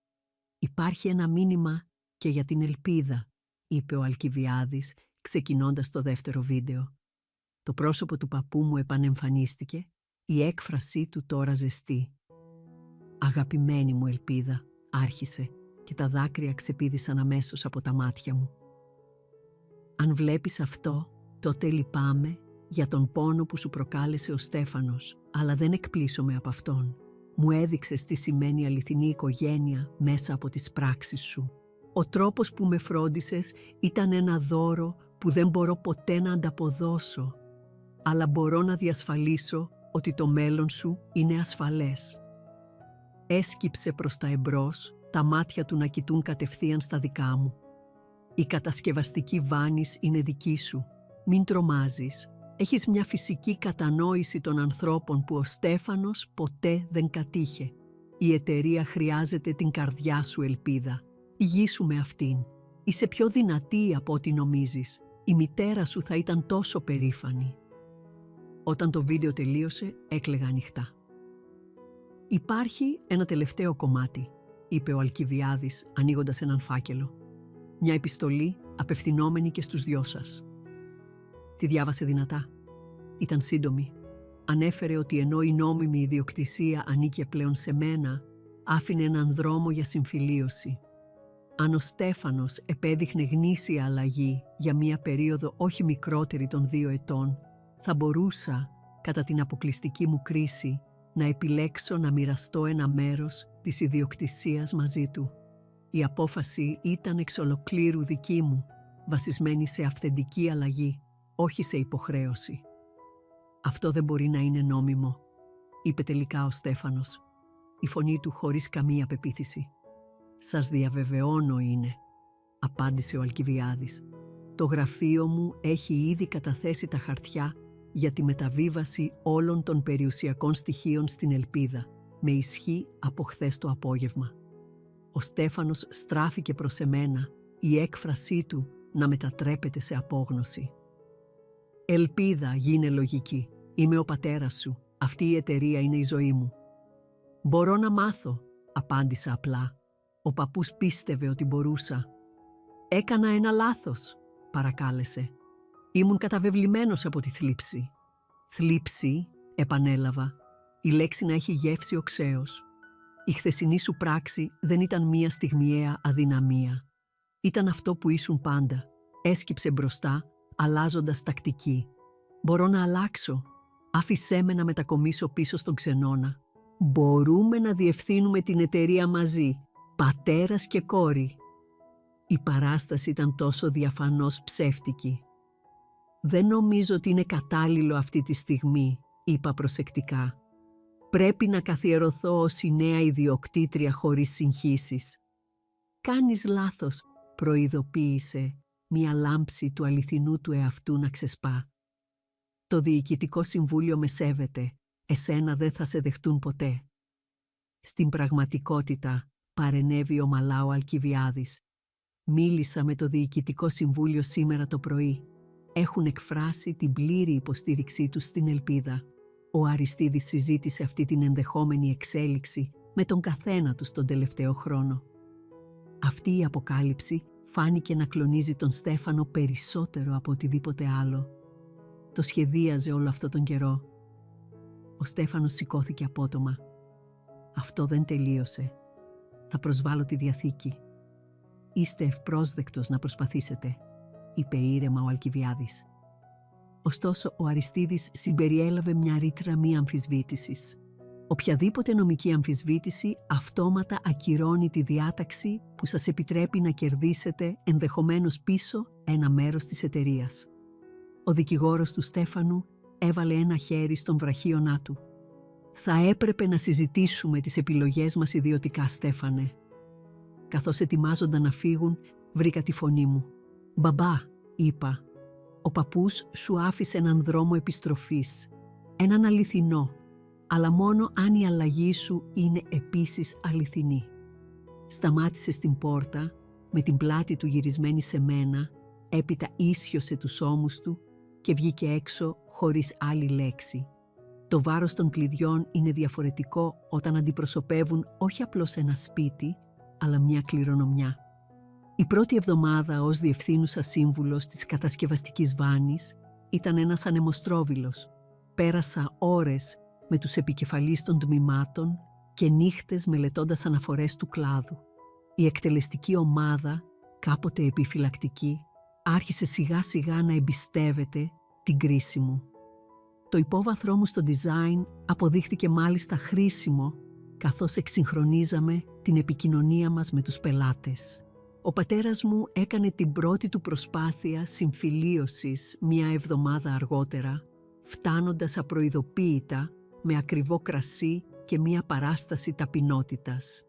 «Υπάρχει ένα μήνυμα και για την ελπίδα», είπε ο Αλκιβιάδης, ξεκινώντας το δεύτερο βίντεο. Το πρόσωπο του παππού μου επανεμφανίστηκε, η έκφρασή του τώρα ζεστή. «Αγαπημένη μου ελπίδα», άρχισε, και τα δάκρυα ξεπήδησαν αμέσως από τα μάτια μου. «Αν βλέπεις αυτό, τότε λυπάμαι για τον πόνο που σου προκάλεσε ο Στέφανος, αλλά δεν εκπλήσωμαι από αυτόν. Μου έδειξες τι σημαίνει αληθινή οικογένεια μέσα από τις πράξεις σου. Ο τρόπος που με φρόντισες ήταν ένα δώρο που δεν μπορώ ποτέ να ανταποδώσω, αλλά μπορώ να διασφαλίσω ότι το μέλλον σου είναι ασφαλές». Έσκυψε προς τα εμπρός, τα μάτια του να κοιτούν κατευθείαν στα δικά μου. «Η κατασκευαστική Βάνης είναι δική σου. Μην τρομάζεις. Έχεις μια φυσική κατανόηση των ανθρώπων που ο Στέφανος ποτέ δεν κατήχε. Η εταιρεία χρειάζεται την καρδιά σου, ελπίδα. Ηγήσου με αυτήν. Είσαι πιο δυνατή από ό,τι νομίζεις. Η μητέρα σου θα ήταν τόσο περήφανη». Όταν το βίντεο τελείωσε, έκλαιγα ανοιχτά. «Υπάρχει ένα τελευταίο κομμάτι», είπε ο Αλκιβιάδης, ανοίγοντας έναν φάκελο. «Μια επιστολή απευθυνόμενη και στους δυο σας». Τη διάβασε δυνατά. Ήταν σύντομη. Ανέφερε ότι ενώ η νόμιμη ιδιοκτησία ανήκε πλέον σε μένα, άφηνε έναν δρόμο για συμφιλίωση. Αν ο Στέφανος επέδειχνε γνήσια αλλαγή για μία περίοδο όχι μικρότερη των 2 ετών, θα μπορούσα, κατά την αποκλειστική μου κρίση, να επιλέξω να μοιραστώ ένα μέρος της ιδιοκτησίας μαζί του. Η απόφαση ήταν εξ ολοκλήρου δική μου, βασισμένη σε αυθεντική αλλαγή, όχι σε υποχρέωση. «Αυτό δεν μπορεί να είναι νόμιμο», είπε τελικά ο Στέφανος, η φωνή του χωρίς καμία πεποίθηση. «Σας διαβεβαιώνω είναι», απάντησε ο Αλκιβιάδης. «Το γραφείο μου έχει ήδη καταθέσει τα χαρτιά για τη μεταβίβαση όλων των περιουσιακών στοιχείων στην ελπίδα, με ισχύ από χθες το απόγευμα». Ο Στέφανος στράφηκε προς εμένα, η έκφρασή του να μετατρέπεται σε απόγνωση. «Ελπίδα, γίνε λογική. Είμαι ο πατέρας σου. Αυτή η εταιρεία είναι η ζωή μου». «Μπορώ να μάθω», απάντησα απλά. Ο παππούς πίστευε ότι μπορούσα. «Έκανα ένα λάθος», παρακάλεσε. «Ήμουν καταβεβλημένος από τη θλίψη». «Θλίψη», επανέλαβα. η λέξη να έχει γεύση οξέως. Η χθεσινή σου πράξη δεν ήταν μία στιγμιαία αδυναμία. Ήταν αυτό που ήσουν πάντα. Έσκυψε μπροστά, αλλάζοντας τακτική. Μπορώ να αλλάξω. Άφησέ με να μετακομίσω πίσω στον ξενώνα. Μπορούμε να διευθύνουμε την εταιρεία μαζί, πατέρας και κόρη. Η παράσταση ήταν τόσο διαφανώς ψεύτικη. «Δεν νομίζω ότι είναι κατάλληλο αυτή τη στιγμή», είπα προσεκτικά. «Πρέπει να καθιερωθώ ως η νέα ιδιοκτήτρια χωρίς συγχύσεις». «Κάνεις λάθος», προειδοποίησε, μια λάμψη του αληθινού του εαυτού να ξεσπά. «Το Διοικητικό Συμβούλιο με σέβεται, εσένα δεν θα σε δεχτούν ποτέ». Στην πραγματικότητα, παρενέβη ομαλά ο Αλκιβιάδης. «Μίλησα με το Διοικητικό Συμβούλιο σήμερα το πρωί. Έχουν εκφράσει την πλήρη υποστήριξή τους στην ελπίδα». Ο Αριστίδης συζήτησε αυτή την ενδεχόμενη εξέλιξη με τον καθένα τους τον τελευταίο χρόνο. Αυτή η αποκάλυψη φάνηκε να κλονίζει τον Στέφανο περισσότερο από οτιδήποτε άλλο. Το σχεδίαζε όλο αυτό τον καιρό. Ο Στέφανος σηκώθηκε απότομα. «Αυτό δεν τελείωσε. Θα προσβάλλω τη Διαθήκη». «Είστε ευπρόσδεκτος να προσπαθήσετε», είπε ήρεμα ο Αλκιβιάδης. Ωστόσο, ο Αριστίδης συμπεριέλαβε μια ρήτρα μη αμφισβήτησης. Οποιαδήποτε νομική αμφισβήτηση αυτόματα ακυρώνει τη διάταξη που σας επιτρέπει να κερδίσετε ενδεχομένως πίσω ένα μέρος της εταιρείας. Ο δικηγόρος του Στέφανου έβαλε ένα χέρι στον βραχίονά του. «Θα έπρεπε να συζητήσουμε τις επιλογές μας ιδιωτικά, Στέφανε». Καθώς ετοιμάζονταν να φύγουν, βρήκα τη φωνή μου. «Μπαμπά», είπα, «ο παππούς σου άφησε έναν δρόμο επιστροφής, έναν αληθινό, αλλά μόνο αν η αλλαγή σου είναι επίσης αληθινή». Σταμάτησε στην πόρτα, με την πλάτη του γυρισμένη σε μένα, έπειτα ίσιοσε τους ώμους του και βγήκε έξω χωρίς άλλη λέξη. Το βάρος των κλειδιών είναι διαφορετικό όταν αντιπροσωπεύουν όχι απλώς ένα σπίτι, αλλά μια κληρονομιά. Η πρώτη εβδομάδα ως διευθύνουσα σύμβουλος της κατασκευαστικής Βάνης ήταν ένας ανεμοστρόβιλος. Πέρασα ώρες με τους επικεφαλείς των τμήματων και νύχτες μελετώντας αναφορές του κλάδου. Η εκτελεστική ομάδα, κάποτε επιφυλακτική, άρχισε σιγά σιγά να εμπιστεύεται την κρίση μου. Το υπόβαθρό μου στο design αποδείχθηκε μάλιστα χρήσιμο, καθώς εξυγχρονίζαμε την επικοινωνία μας με τους πελάτες. Ο πατέρας μου έκανε την πρώτη του προσπάθεια συμφιλίωσης μια εβδομάδα αργότερα, φτάνοντας απροειδοποίητα με ακριβό κρασί και μια παράσταση ταπεινότητας.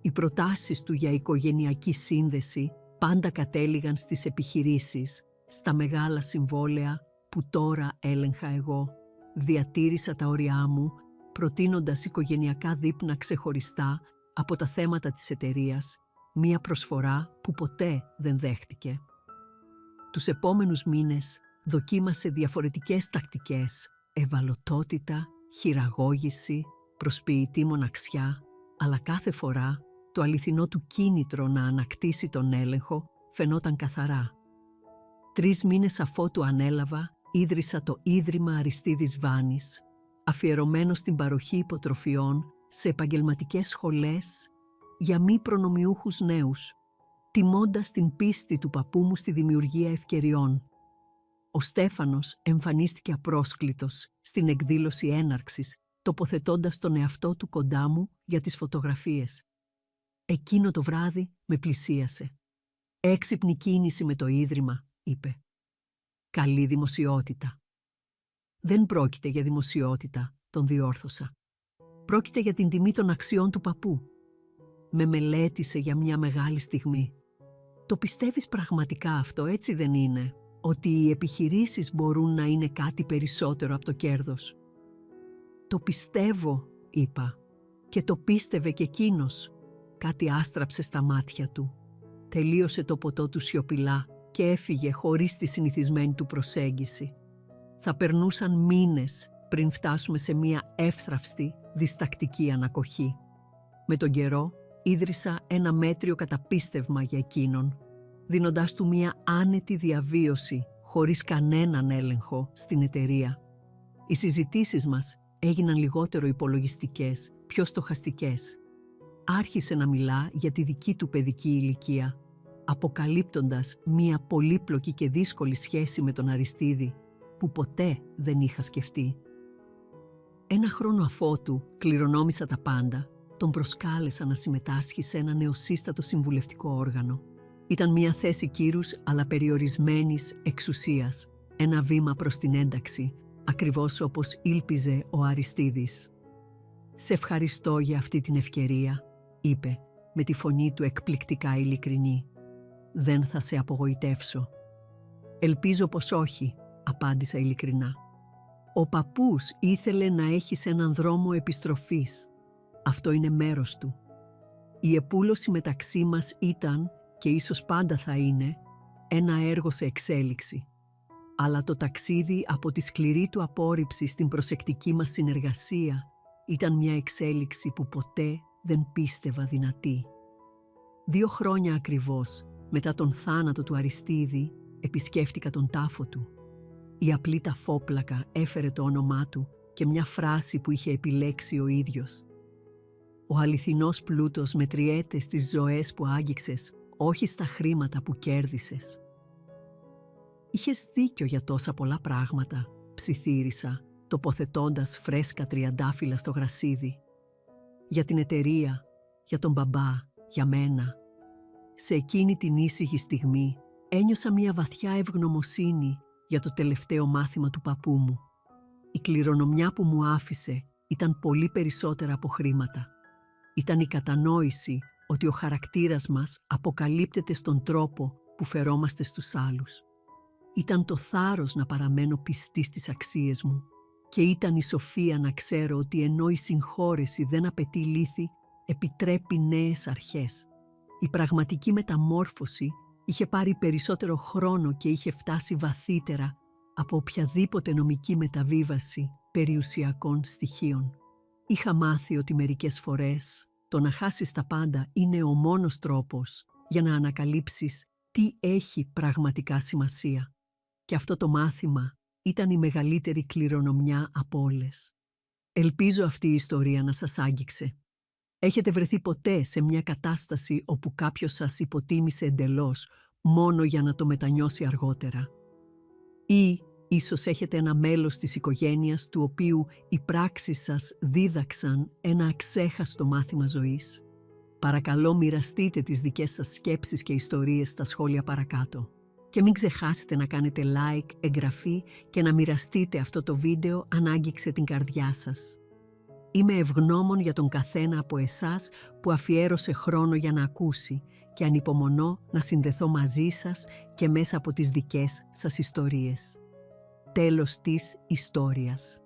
Οι προτάσεις του για οικογενειακή σύνδεση πάντα κατέληγαν στις επιχειρήσεις, στα μεγάλα συμβόλαια που τώρα έλεγχα εγώ. Διατήρησα τα όρια μου, προτείνοντας οικογενειακά δείπνα ξεχωριστά από τα θέματα της εταιρείας, μία προσφορά που ποτέ δεν δέχτηκε. Τους επόμενους μήνες δοκίμασε διαφορετικές τακτικές, ευαλωτότητα, χειραγώγηση, προσποιητή μοναξιά, αλλά κάθε φορά το αληθινό του κίνητρο να ανακτήσει τον έλεγχο φαινόταν καθαρά. 3 μήνες αφότου ανέλαβα, ίδρυσα το Ίδρυμα Αριστίδης Βάνης, αφιερωμένο στην παροχή υποτροφιών σε επαγγελματικές σχολές για μη προνομιούχους νέους, τιμώντας την πίστη του παππού μου στη δημιουργία ευκαιριών. Ο Στέφανος εμφανίστηκε απρόσκλητος στην εκδήλωση έναρξης, τοποθετώντας τον εαυτό του κοντά μου για τις φωτογραφίες. Εκείνο το βράδυ με πλησίασε. «Έξυπνη κίνηση με το Ίδρυμα», είπε. «Καλή δημοσιότητα». «Δεν πρόκειται για δημοσιότητα», τον διόρθωσα. «Πρόκειται για την τιμή των αξιών του παππού». Με μελέτησε για μια μεγάλη στιγμή. «Το πιστεύεις πραγματικά αυτό, έτσι δεν είναι, ότι οι επιχειρήσεις μπορούν να είναι κάτι περισσότερο από το κέρδος?» «Το πιστεύω», είπα, και το πίστευε και εκείνος. Κάτι άστραψε στα μάτια του. Τελείωσε το ποτό του σιωπηλά και έφυγε χωρίς τη συνηθισμένη του προσέγγιση. Θα περνούσαν μήνες πριν φτάσουμε σε μια εύθραυστη, διστακτική ανακοχή. Με τον καιρό ίδρυσα ένα μέτριο καταπίστευμα για εκείνον, δίνοντάς του μια άνετη διαβίωση χωρίς κανέναν έλεγχο στην εταιρεία. Οι συζητήσεις μας έγιναν λιγότερο υπολογιστικές, πιο στοχαστικές. Άρχισε να μιλά για τη δική του παιδική ηλικία, αποκαλύπτοντας μία πολύπλοκη και δύσκολη σχέση με τον Αριστίδη, που ποτέ δεν είχα σκεφτεί. Ένα χρόνο αφότου κληρονόμησα τα πάντα, τον προσκάλεσα να συμμετάσχει σε ένα νεοσύστατο συμβουλευτικό όργανο. Ήταν μια θέση κύρους αλλά περιορισμένης εξουσίας, ένα βήμα προς την ένταξη, ακριβώς όπως ήλπιζε ο Αριστίδης. «Σε ευχαριστώ για αυτή την ευκαιρία», είπε, με τη φωνή του εκπληκτικά ειλικρινή. «Δεν θα σε απογοητεύσω». «Ελπίζω πως όχι», απάντησα ειλικρινά. «Ο παππούς ήθελε να έχεις έναν δρόμο επιστροφής. Αυτό είναι μέρος του. Η επούλωση μεταξύ μας ήταν, και ίσως πάντα θα είναι, ένα έργο σε εξέλιξη. Αλλά το ταξίδι από τη σκληρή του απόρριψη στην προσεκτική μας συνεργασία ήταν μια εξέλιξη που ποτέ δεν πίστευα δυνατή». 2 χρόνια ακριβώς μετά τον θάνατο του Αριστίδη επισκέφτηκα τον τάφο του. Η απλή ταφόπλακα έφερε το όνομά του και μια φράση που είχε επιλέξει ο ίδιος. «Ο αληθινός πλούτος μετριέται στις ζωές που άγγιξες, όχι στα χρήματα που κέρδισες». «Είχες δίκιο για τόσα πολλά πράγματα», ψιθύρισα, τοποθετώντας φρέσκα τριαντάφυλλα στο γρασίδι. «Για την εταιρεία, για τον μπαμπά, για μένα». Σε εκείνη την ήσυχη στιγμή ένιωσα μια βαθιά ευγνωμοσύνη για το τελευταίο μάθημα του παππού μου. Η κληρονομιά που μου άφησε ήταν πολύ περισσότερα από χρήματα. Ήταν η κατανόηση ότι ο χαρακτήρας μας αποκαλύπτεται στον τρόπο που φερόμαστε στους άλλους. Ήταν το θάρρος να παραμένω πιστή στις αξίες μου και ήταν η σοφία να ξέρω ότι ενώ η συγχώρεση δεν απαιτεί λύθη, επιτρέπει νέες αρχές. Η πραγματική μεταμόρφωση είχε πάρει περισσότερο χρόνο και είχε φτάσει βαθύτερα από οποιαδήποτε νομική μεταβίβαση περιουσιακών στοιχείων. Είχα μάθει ότι μερικές φορές το να χάσεις τα πάντα είναι ο μόνος τρόπος για να ανακαλύψεις τι έχει πραγματικά σημασία. Και αυτό το μάθημα ήταν η μεγαλύτερη κληρονομιά από όλες. Ελπίζω αυτή η ιστορία να σας άγγιξε. Έχετε βρεθεί ποτέ σε μια κατάσταση όπου κάποιος σας υποτίμησε εντελώς μόνο για να το μετανιώσει αργότερα? Ή ίσως έχετε ένα μέλος της οικογένειας του οποίου οι πράξεις σας δίδαξαν ένα αξέχαστο μάθημα ζωής? Παρακαλώ μοιραστείτε τις δικές σας σκέψεις και ιστορίες στα σχόλια παρακάτω. Και μην ξεχάσετε να κάνετε like, εγγραφή και να μοιραστείτε αυτό το βίντεο αν άγγιξε την καρδιά σας. Είμαι ευγνώμων για τον καθένα από εσάς που αφιέρωσε χρόνο για να ακούσει και ανυπομονώ να συνδεθώ μαζί σας και μέσα από τις δικές σας ιστορίες. Τέλος της ιστορίας.